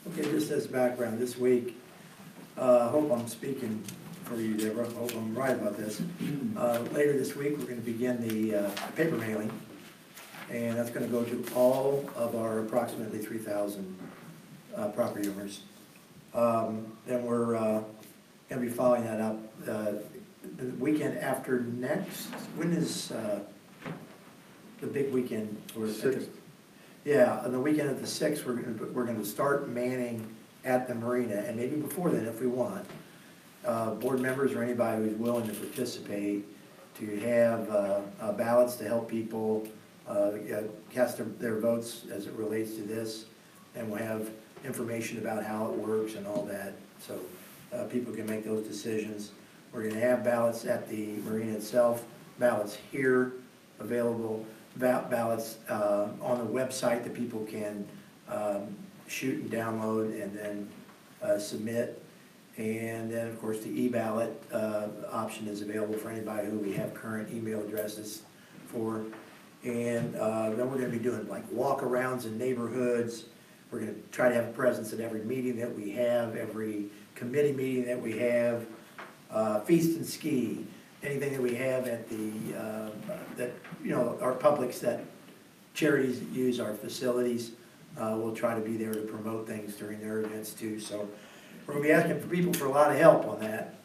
Okay, just as background, this week, hope I'm speaking for you, Deborah, hope I'm right about this. Later this week, we're gonna begin the paper mailing, and that's gonna go to all of our approximately 3,000 property owners. Then we're gonna be following that up the weekend after next. When is the big weekend? For 6th. Yeah, on the weekend of the 6th, we're gonna start manning at the marina, and maybe before then if we want. Board members or anybody who's willing to participate, to have ballots to help people cast their votes as it relates to this, and we'll have information about how it works and all that, so people can make those decisions. We're gonna have ballots at the marina itself, ballots here available, ballots on the website that people can shoot and download and then submit. And then, of course, the e-ballot option is available for anybody who we have current email addresses for. And then we're gonna be doing like walk-arounds in neighborhoods. We're gonna try to have a presence at every meeting that we have, every committee meeting that we have, feast and ski, anything that we have at the, that, you know, our publics, that charities that use our facilities, we'll try to be there to promote things during their events too. So we're gonna be asking for people for a lot of help on that.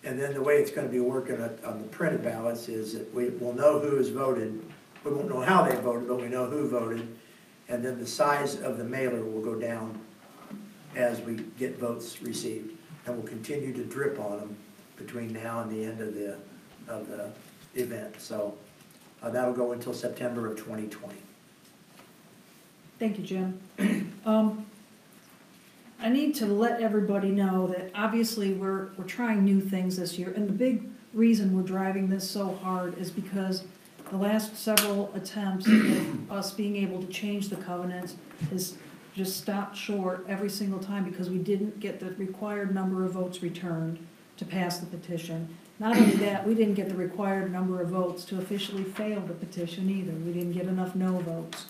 And then the way it's gonna be working on the printed ballots is that we'll know who has voted. We won't know how they voted, but we know who voted. And then the size of the mailer will go down as we get votes received. And we'll continue to drip on them between now and the end of the event. So that'll go until September of 2020. Thank you, Jim. I need to let everybody know that obviously we're trying new things this year, and the big reason we're driving this so hard is because the last several attempts of us being able to change the covenants has just stopped short every single time because we didn't get the required number of votes returned to pass the petition. Not only that, we didn't get the required number of votes to officially fail the petition either. We didn't get enough no votes.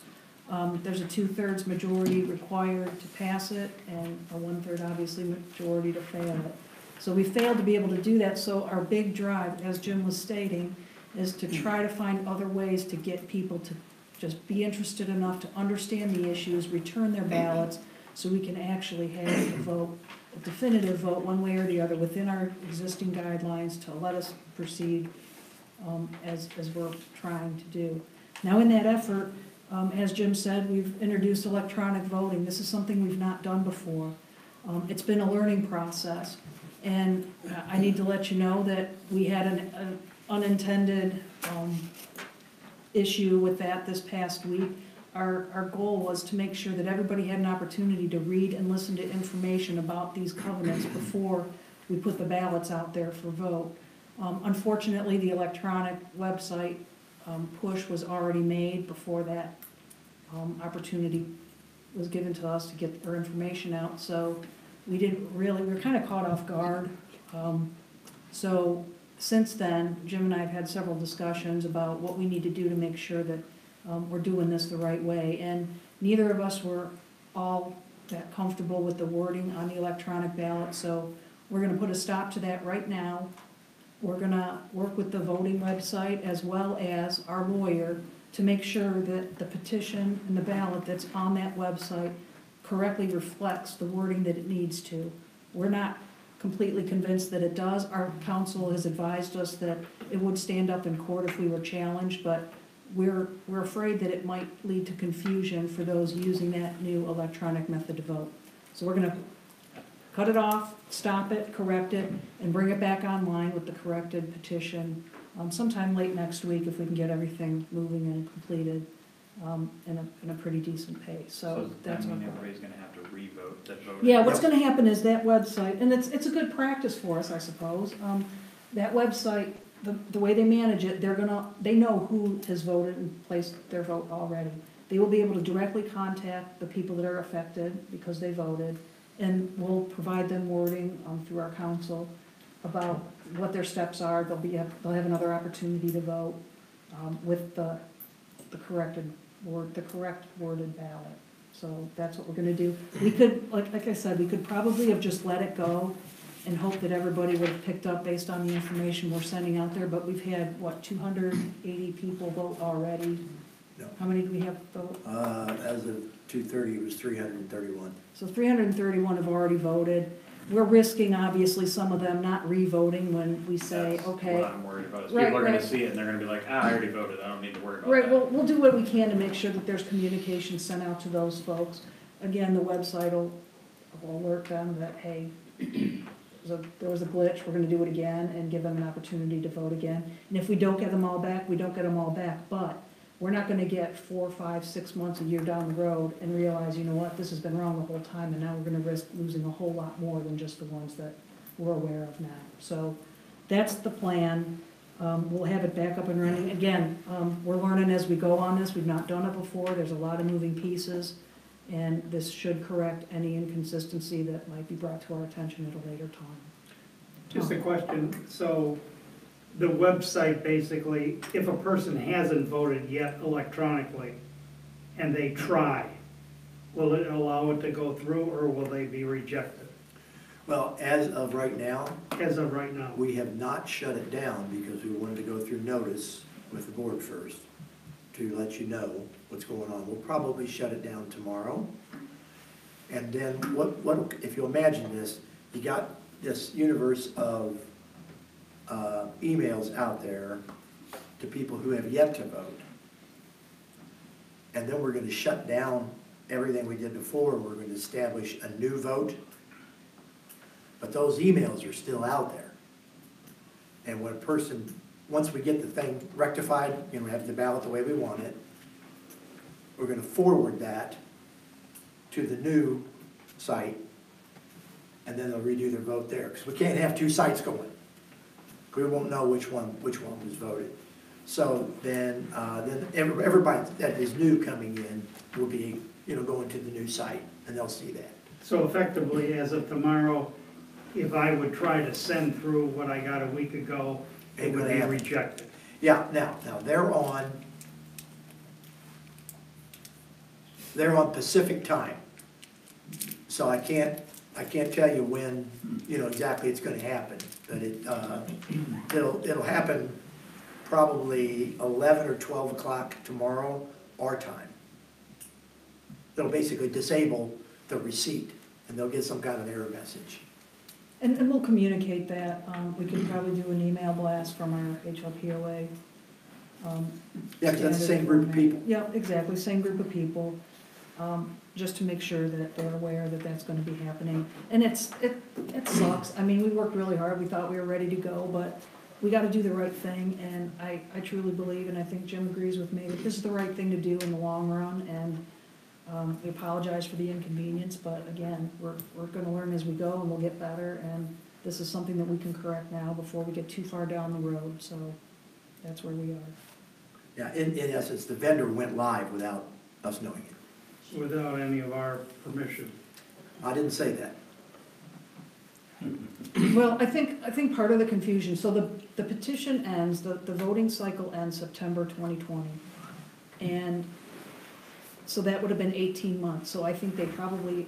There's a 2/3 majority required to pass it, and a 1/3 obviously majority to fail it. So we failed to be able to do that, so our big drive, as Jim was stating, is to try to find other ways to get people to just be interested enough to understand the issues, return their ballots, so we can actually have the vote a definitive vote one way or the other within our existing guidelines to let us proceed as we're trying to do. Now, in that effort, as Jim said, we've introduced electronic voting. This is something we've not done before. It's been a learning process, and I need to let you know that we had an unintended issue with that this past week. Our goal was to make sure that everybody had an opportunity to read and listen to information about these covenants before we put the ballots out there for vote. Unfortunately, the electronic website push was already made before that opportunity was given to us to get our information out, so we were kind of caught off guard. So since then, Jim and I have had several discussions about what we need to do to make sure that we're doing this the right way, and neither of us were all that comfortable with the wording on the electronic ballot, so we're gonna put a stop to that right now. We're gonna work with the voting website as well as our lawyer to make sure that the petition and the ballot that's on that website correctly reflects the wording that it needs to. We're not completely convinced that it does. Our counsel has advised us that it would stand up in court if we were challenged, but we're afraid that it might lead to confusion for those using that new electronic method to vote. So we're gonna cut it off, stop it, correct it, and bring it back online with the corrected petition sometime late next week if we can get everything moving and completed in a pretty decent pace. So that's I our mean, goal. everybody's gonna have to re-vote that vote. Yeah, what's gonna happen is that website, and it's a good practice for us, I suppose. That website, the way they manage it, they know who has voted and placed their vote already. They will be able to directly contact the people that are affected because they voted, and we'll provide them wording through our council about what their steps are. They'll have another opportunity to vote with the correct worded ballot. So that's what we're gonna do. We could, like I said, we could probably have just let it go and hope that everybody would have picked up based on the information we're sending out there, but we've had, 280 people vote already? No. How many do we have vote? As of 2:30, it was 331. So 331 have already voted. We're risking, obviously, some of them not re-voting when we say, That's okay. what I'm worried about, is Right, people are gonna right. see it and they're gonna be like, I already voted, I don't need to worry about that. Right, well, we'll do what we can to make sure that there's communication sent out to those folks. Again, the website will alert them that, hey, there was a glitch, we're gonna do it again, and give them an opportunity to vote again. And if we don't get them all back, we don't get them all back, but we're not gonna get 4, 5, 6 months, a year down the road and realize, you know what, this has been wrong the whole time, and now we're gonna risk losing a whole lot more than just the ones that we're aware of now. So that's the plan. We'll have it back up and running. Again, we're learning as we go on this. We've not done it before. There's a lot of moving pieces, and this should correct any inconsistency that might be brought to our attention at a later time. Just a question, so the website basically, if a person hasn't voted yet electronically and they try, will it allow it to go through or will they be rejected? Well, as of right now, As of right now? we have not shut it down because we wanted to go through notice with the board first to let you know what's going on. We'll probably shut it down tomorrow. And then what if you imagine this, you got this universe of emails out there to people who have yet to vote. And then we're gonna shut down everything we did before, and we're gonna establish a new vote. But those emails are still out there. And when a person, once we get the thing rectified, you know, we have the ballot the way we want it, we're gonna forward that to the new site, and then they'll redo their vote there, because we can't have two sites going. We won't know which one was voted. So then everybody that is new coming in will be, you know, going to the new site, and they'll see that. So effectively, as of tomorrow, if I would try to send through what I got a week ago, it would be rejected. Yeah, now they're on Pacific time. So I can't tell you when, you know, exactly it's gonna happen, but it'll happen probably 11 or 12 o'clock tomorrow, our time. It'll basically disable the receipt and they'll get some kind of error message. And we'll communicate that. We can probably do an email blast from our HLPOA. Yeah, 'cause that's the same group of people. Yeah, exactly, same group of people, just to make sure that they're aware that that's gonna be happening. And it sucks. I mean, we worked really hard. We thought we were ready to go, but we gotta do the right thing. And I truly believe, and I think Jim agrees with me, that this is the right thing to do in the long run. And we apologize for the inconvenience, but again, we're gonna learn as we go and we'll get better. And this is something that we can correct now before we get too far down the road, so that's where we are. Yeah, in essence, the vendor went live without us knowing it. Without any of our permission. I didn't say that. Well, I think part of the confusion, so the petition ends, the voting cycle ends September 2020. And so that would have been 18 months. So I think they probably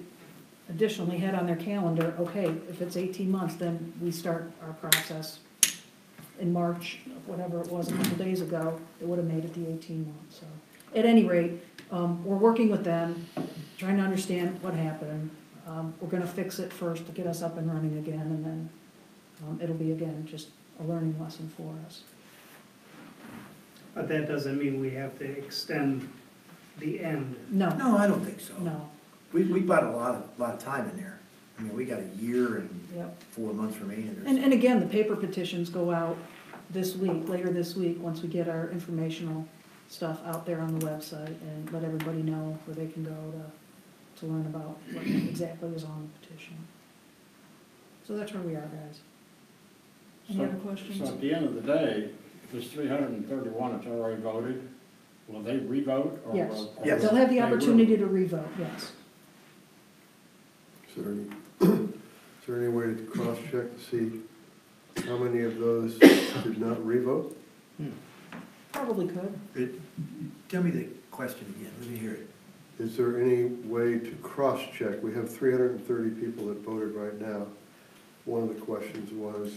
additionally had on their calendar, okay, if it's 18 months, then we start our process in March, whatever it was, a couple days ago, it would have made it the 18 months, so. At any rate, we're working with them, trying to understand what happened. We're gonna fix it first to get us up and running again, and then it'll be, again, just a learning lesson for us. But that doesn't mean we have to extend the end. No, No, I don't think so. no, We put a lot of time in there. I mean, we got a year and yep. 4 months remaining or And again, the paper petitions go out this week, later this week, once we get our informational stuff out there on the website and let everybody know where they can go to learn about what exactly is on the petition. So that's where we are, guys. Any other questions? So at the end of the day, if there's 331 that's already voted, will they re-vote? Or Yes. will- Yes. They'll have the They will. opportunity to revote, yes. Is there any way to cross-check to see how many of those did not revote? Probably could. Tell me the question again, let me hear it. Is there any way to cross-check? We have 330 people that voted right now. One of the questions was,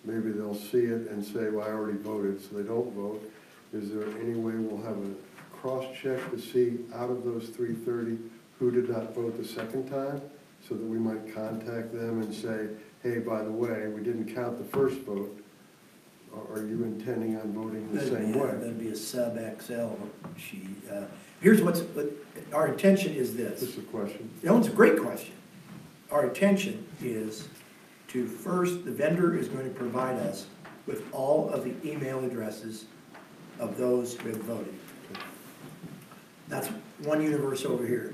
maybe they'll see it and say, well, I already voted, so they don't vote. Is there any way we'll have a cross-check to see out of those 330 who did not vote the second time? So that we might contact them and say, hey, by the way, we didn't count the first vote. Are you intending on voting the same way? That'd be a sub XL sheet. Here's what our intention is this. This is a question. No, it's a great question. Our intention is to first, the vendor is going to provide us with all of the email addresses of those who have voted. That's one universe over here.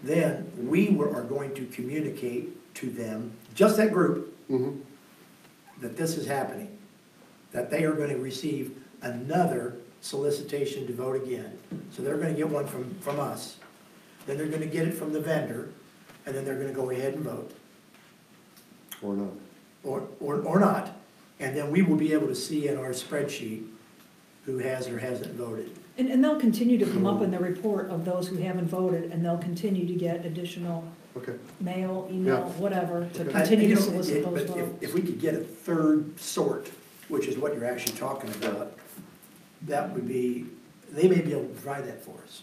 Then we are going to communicate to them, just that group, Mm-hmm. that this is happening, that they are going to receive another solicitation to vote again. So they're going to get one from us, then they're going to get it from the vendor, and then they're going to go ahead and vote. Or not? Or not. And then we will be able to see in our spreadsheet who has or hasn't voted. And they'll continue to come up in the report of those who haven't voted, and they'll continue to get additional Okay. mail, email, Yeah. whatever, to Okay. continue You to know, solicit those but votes. if we could get a third sort, which is what you're actually talking about, that would be, they may be able to provide that for us.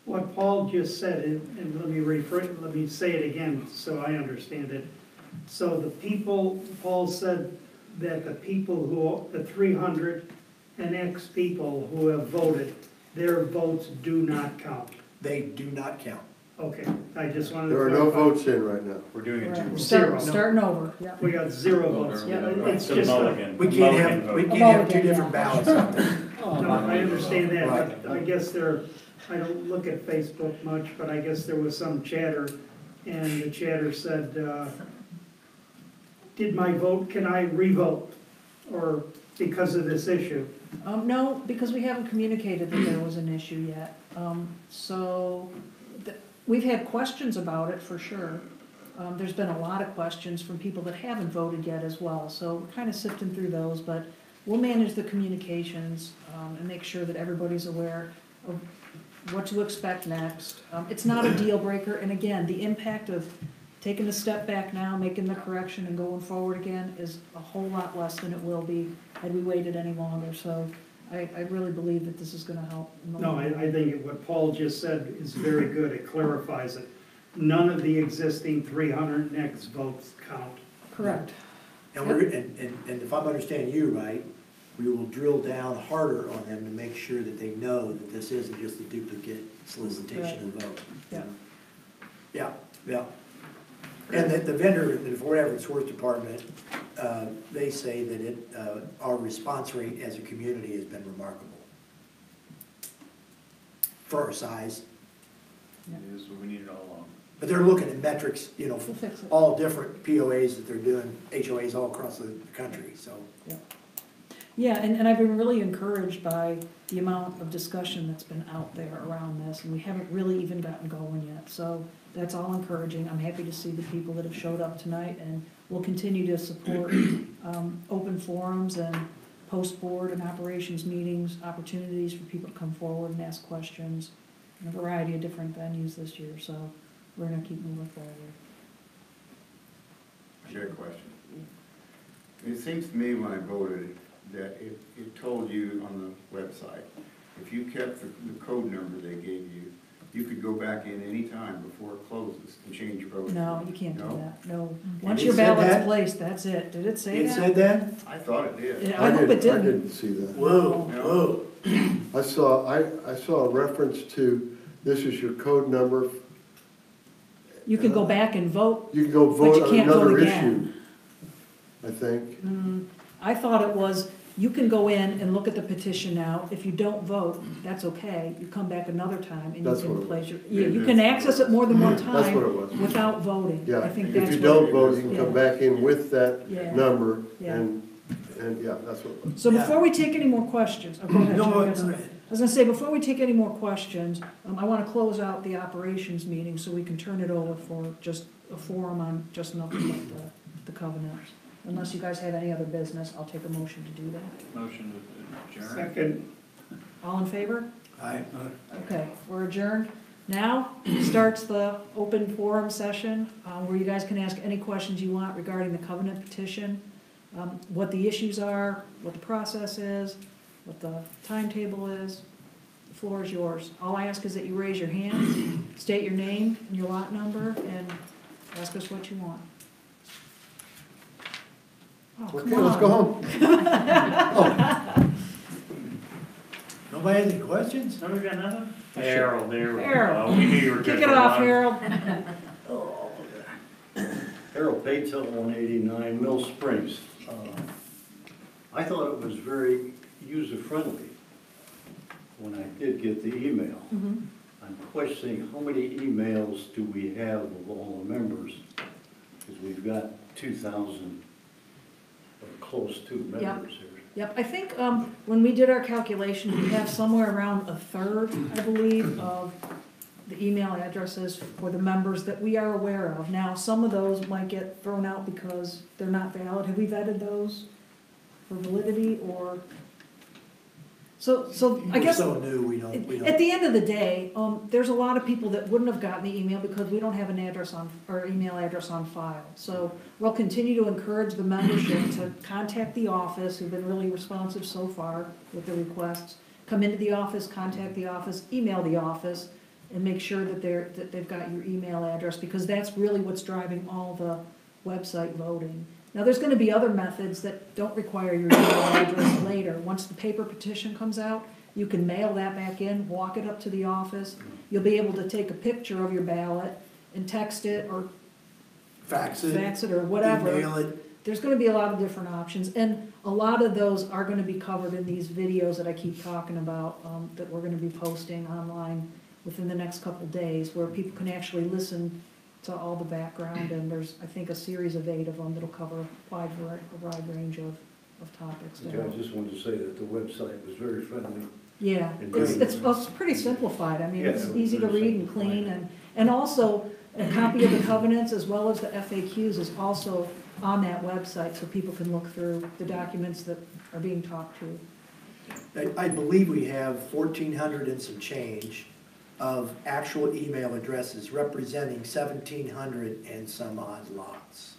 What Paul just said, and let me say it again so I understand it. So the people, Paul said that the people the 300 and X people who have voted, their votes do not count. They do not count. Okay, I just wanted to There are no clarify. votes in right now. We're doing it Right. two. Zero. Starting over, yeah. We got 0 votes. Yeah, It's The just, mulligan. We the can't mulligan have, vote. we can't have two Mulligan, different yeah. ballots out there. no, I understand that, Right. but I guess I don't look at Facebook much, but I guess there was some chatter, and the chatter said, did my vote, can I re-vote? Or because of this issue? No, because we haven't communicated that there was an issue yet. We've had questions about it for sure. There's been a lot of questions from people that haven't voted yet as well, so we're kind of sifting through those, but we'll manage the communications and make sure that everybody's aware of what to expect next. It's not a deal breaker, and again, the impact of taking a step back now, making the correction and going forward again is a whole lot less than it will be had we waited any longer, so I really believe that this is gonna help. In the No, long run. I think what Paul just said is very good, it clarifies it. none of the existing 300 next votes count. Correct. And and if I'm understanding you right, we will drill down harder on them to make sure that they know that this isn't just a duplicate solicitation of vote. Yeah. Yeah, yeah. And that the vendor, the Fort Everett Source Department, they say that our response rate as a community has been remarkable. For our size. It is what we needed all along. But they're looking at metrics, you know, We'll fix it. all different POAs that they're doing, HOAs all across the country, so. Yeah, and I've been really encouraged by the amount of discussion that's been out there around this, and we haven't really even gotten going yet. So that's all encouraging. I'm happy to see the people that have showed up tonight, and we'll continue to support open forums and post-board and operations meetings, opportunities for people to come forward and ask questions in a variety of different venues this year. So we're gonna keep moving forward. I got a question. It seems to me when I voted that it told you on the website, if you kept the code number they gave you, you could go back in any time before it closes and change your vote. No, you can't do No? that, no. Once It your said ballot's that? placed, that's it. Did it say It that? said that? I thought it did. Yeah, I hope it I didn't. didn't see that. Whoa, No. whoa. I saw a reference to, this is your code number. You can go back and vote. You can go But you vote on can't vote another again. issue, I think. I thought it was, you can go in and look at the petition now. If you don't vote, that's okay. You come back another time and you That's what can it place was. your, yeah, you can access it more than one That's what it time was. without voting. Yeah, I think if that's you what don't it vote, is. you can Yeah. come back in with that Yeah. number, Yeah. and yeah, that's what it was. So before we take any more questions, oh, go ahead. No, Jim, it's- I was gonna say, before we take any more questions, I wanna close out the operations meeting so we can turn it over for just a forum on just nothing but the covenants. Unless you guys have any other business, I'll take a motion to do that. Motion to adjourn. Second, All in favor? Aye. Okay, we're adjourned. Now starts the open forum session, where you guys can ask any questions you want regarding the covenant petition, what the issues are, what the process is, what the timetable is. The floor is yours. All I ask is that you raise your hand, state your name and your lot number, and ask us what you want. Oh, Okay, come let's go on. home. Nobody has any questions? No, we got nothing? Harold, there we Harold. go. We knew you were good Kick it for off, one. Harold. Harold Patel, 189 Mill Springs. I thought it was very user-friendly when I did get the email. Mhm. I'm questioning how many emails do we have of all the members? Because we've got 2,000 or close to members here. Yep, I think when we did our calculation, we have somewhere around a third, I believe, of the email addresses for the members that we are aware of. Now, some of those might get thrown out because they're not valid. Have we vetted those for validity or? So I We're guess. so new, we don't. At the end of the day, there's a lot of people that wouldn't have gotten the email because we don't have an address on, or email address on file. So we'll continue to encourage the membership to contact the office, who've been really responsive so far with the requests. Come into the office, contact the office, email the office, and make sure that they've got your email address, because that's really what's driving all the website voting. Now, there's gonna be other methods that don't require your email address later. Once the paper petition comes out, you can mail that back in, walk it up to the office. You'll be able to take a picture of your ballot and text it or Fax it, or whatever. email it. There's gonna be a lot of different options, and a lot of those are gonna be covered in these videos that I keep talking about, that we're gonna be posting online within the next couple days, where people can actually listen to all the background, and there's, I think, a series of 8 of them that'll cover a wide range of topics. Okay, I just wanted to say that the website was very friendly. Yeah, it's pretty simplified. I mean, it's Yeah, easy to very read and simplified. clean, and also a copy of the covenants as well as the FAQs is also on that website, so people can look through the documents that are being talked to. I believe we have 1,400 and some change of actual email addresses representing 1,700 and some odd lots.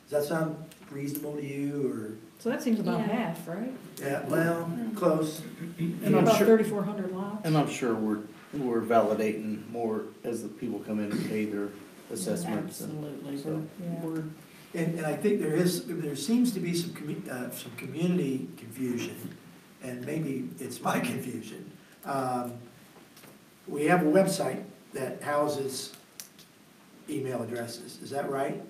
Does that sound reasonable to you, or? So that seems about Yeah. half, right? Yeah, well, close. And about 3,400 lots. And I'm sure we're we're validating more as the people come in and pay their assessments. Absolutely, So, yeah. And I think there seems to be some community confusion, and maybe it's my confusion. We have a website that houses email addresses, is that right?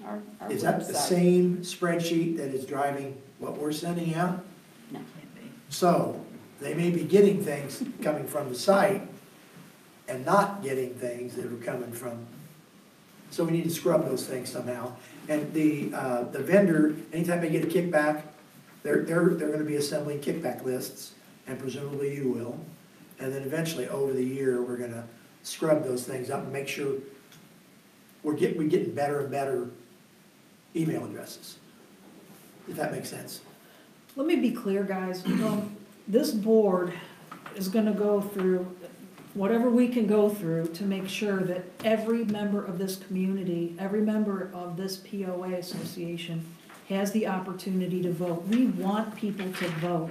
Our Is that the website. same spreadsheet that is driving what we're sending out? No, can't be. So, they may be getting things coming from the site and not getting things that are coming from, so we need to scrub those things somehow. And the vendor, anytime they get a kickback, they're gonna be assembling kickback lists, and presumably you will. And then eventually, over the year, we're gonna scrub those things up and make sure we're getting better and better email addresses, if that makes sense. Let me be clear, guys. This board is gonna go through whatever we can go through to make sure that every member of this community, every member of this POA association has the opportunity to vote. We want people to vote,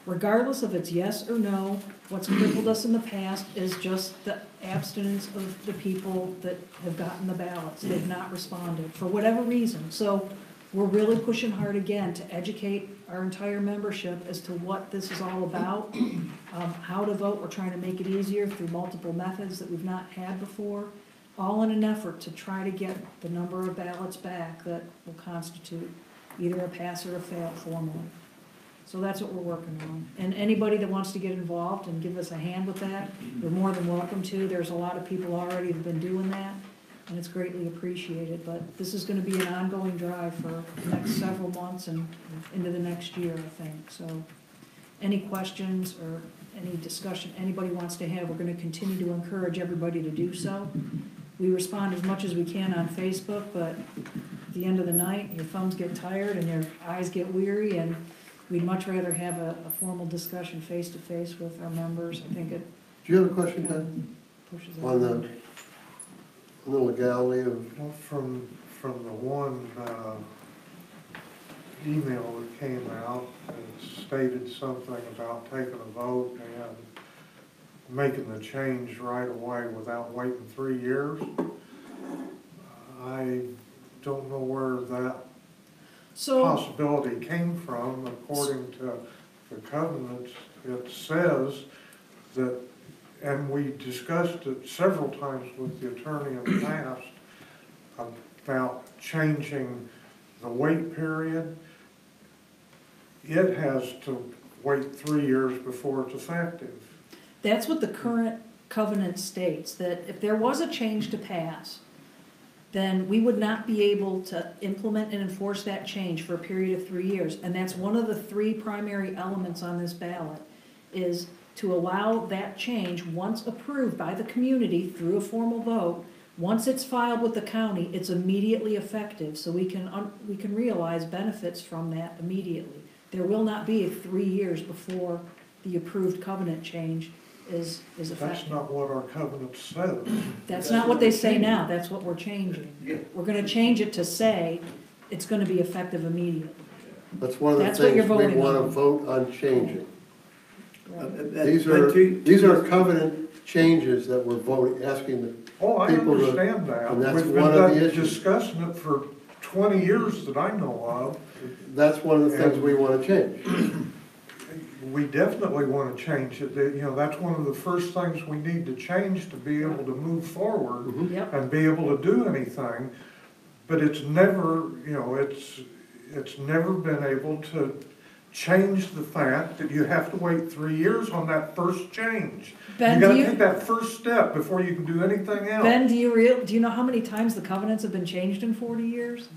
regardless of it's yes or no. What's crippled us in the past is just the abstinence of the people that have gotten the ballots. They've not responded, for whatever reason. So we're really pushing hard again to educate our entire membership as to what this is all about, how to vote. We're trying to make it easier through multiple methods that we've not had before, all in an effort to try to get the number of ballots back that will constitute either a pass or a fail formally. So that's what we're working on. And anybody that wants to get involved and give us a hand with that, you're more than welcome to. There's a lot of people already that have been doing that, and it's greatly appreciated. But this is gonna be an ongoing drive for the next several months and into the next year, I think. So any questions or any discussion anybody wants to have, we're gonna continue to encourage everybody to do so. We respond as much as we can on Facebook, but at the end of the night, your thumbs get tired and your eyes get weary, and we'd much rather have a formal discussion face-to-face with our members. I think it Do you have a question, Ken? pushes On the, it. on the legality of, Well, from the one, email that came out, it stated something about taking a vote and making the change right away without waiting 3 years. I don't know where that So, possibility came from. According to the covenants, it says that, and we discussed it several times with the attorney in the past, about changing the wait period. It has to wait 3 years before it's effective. that's what the current covenant states, that if there was a change to pass, then we would not be able to implement and enforce that change for a period of 3 years. And that's one of the 3 primary elements on this ballot, is to allow that change, once approved by the community through a formal vote, once it's filed with the county, it's immediately effective, so we can realize benefits from that immediately. There will not be 3 years before the approved covenant change is That's effective. not what our covenant says. That's not what they say now, that's what we're changing. We're gonna change it to say it's gonna be effective immediately. that's one of the That's what you're things we voting want to on. vote on changing. Right. These are covenant changes that we're voting, asking the, Oh, I people to- understand that. and that's We've one of the been issues. discussing it for 20 years that I know of. that's one of the things we want to change. We definitely want to change it. You know, that's one of the first things we need to change to be able to move forward Yep, and be able to do anything. But it's never, you know, it's never been able to change the fact that you have to wait 3 years on that first change. Ben, You gotta do you- take that first step before you can do anything else. Ben, do you know how many times the covenants have been changed in 40 years?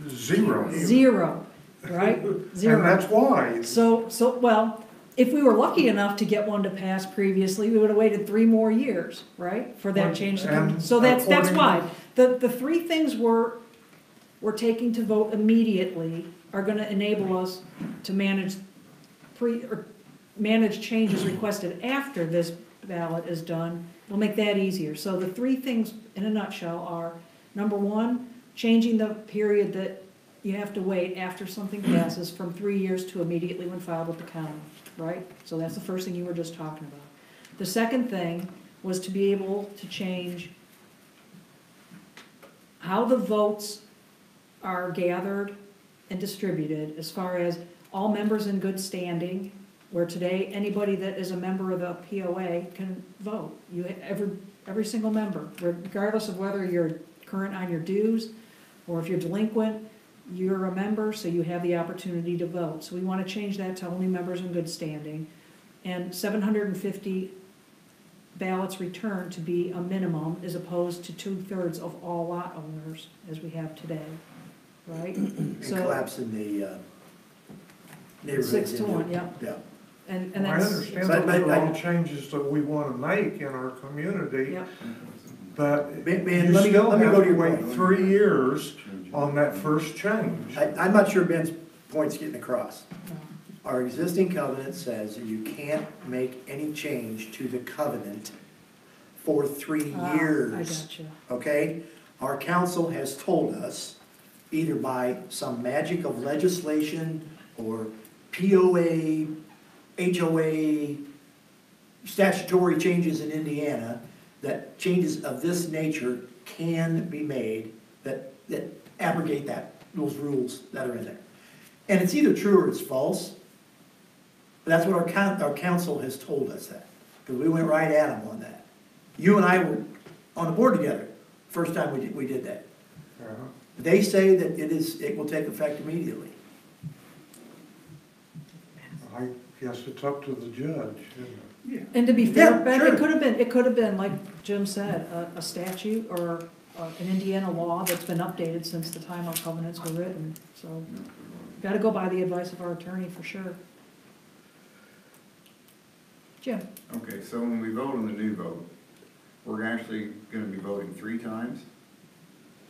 Zero. 0, right? 0. And that's why. So, well, if we were lucky enough to get one to pass previously, we would have waited 3 more years, right? For that change to come. And So that's according- why. The 3 things we're taking to vote immediately are gonna enable us to manage changes requested after this ballot is done. We'll make that easier. So the 3 things in a nutshell are, number 1, changing the period that you have to wait after something passes from 3 years to immediately when filed with the county. right? So that's the first thing you were just talking about. The second thing was to be able to change how the votes are gathered and distributed as far as all members in good standing, where today, anybody that is a member of the POA can vote. Every single member, regardless of whether you're current on your dues, or if you're delinquent, you're a member, so you have the opportunity to vote. So we want to change that to only members in good standing. And 750 ballots returned to be a minimum as opposed to 2/3 of all lot owners as we have today, right? And So collapsing the neighborhoods. 6 to 1, into- yep. Yeah. And I that's, understand So those are all changes that we wanna make in our community, yep. but Man, you let me still go have to to your wait point. 3 years on that first change. I'm not sure Ben's point's getting across. Our existing covenant says that you can't make any change to the covenant for 3 I years. gotcha. Okay? Our council has told us, either by some magic of legislation or POA, HOA, statutory changes in Indiana, that changes of this nature can be made that abrogate those rules that are in there. And it's either true or it's false, but that's what our council has told us that, because we went right at them on that. You and I were on the board together, first time we did that. They say that it will take effect immediately. I guess it's up to the judge. And to be fair, Yeah, Ben, sure. it could have been, like Jim said, a statute or an Indiana law that's been updated since the time our covenants were written, so. Gotta go by the advice of our attorney for sure. Jim? Okay, so when we vote on the new vote, we're actually gonna be voting 3 times?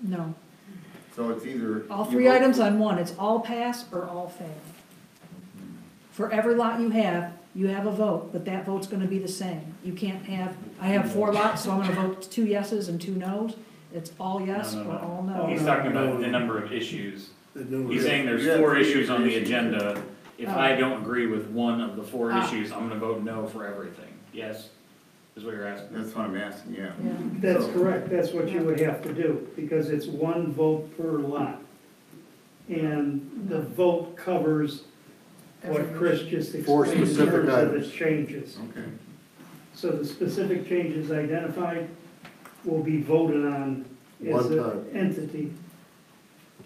No. So it's either. All you 3 vote items for- on one, it's all pass or all fail. For every lot you have a vote, but that vote's gonna be the same. You can't have, I have 4 lots, so I'm gonna vote 2 yeses and 2 nos. It's all yes No, no, or no. all no. He's talking about the number of issues. The number He's of- saying there's Yeah, 4 three issues on the issues. agenda. If I don't agree with one of the 4 Ah. issues, I'm gonna vote no for everything. Yes, is what you're asking? That's what I'm asking, yeah. Yeah. That's correct, that's what you would have to do, because it's 1 vote per lot. And the vote covers what Chris just Four explained in specific terms of the items. changes. Okay. So the specific changes identified will be voted on as One an time. entity.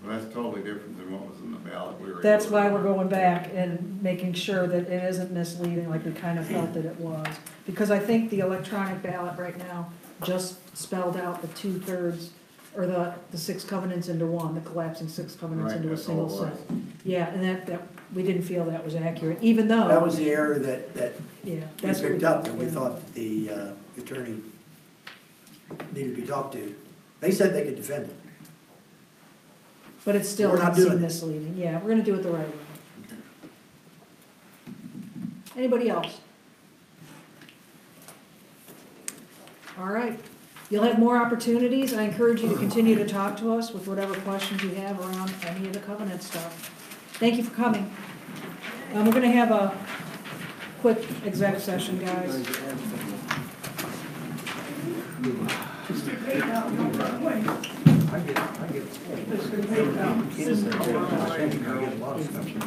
Well, that's totally different than what was in the ballot we were. That's why we're going back and making sure that it isn't misleading like we kind of felt that it was. Because I think the electronic ballot right now just spelled out the 2/3, or the 6 covenants into one, the collapsing 6 covenants Right, into a that's all single it set. was. Yeah, and that, we didn't feel that was accurate, even though. That was the error that Yeah, we that's what picked up, and we yeah. thought the attorney needed to be talked to. They said they could defend it. But it still We're not doesn't seem doing it. misleading. Yeah, we're gonna do it the right way. Anybody else? All right. You'll have more opportunities. I encourage you to continue to talk to us with whatever questions you have around any of the covenant stuff. Thank you for coming. We're gonna have a quick exec session, guys. I get a lot of stuff.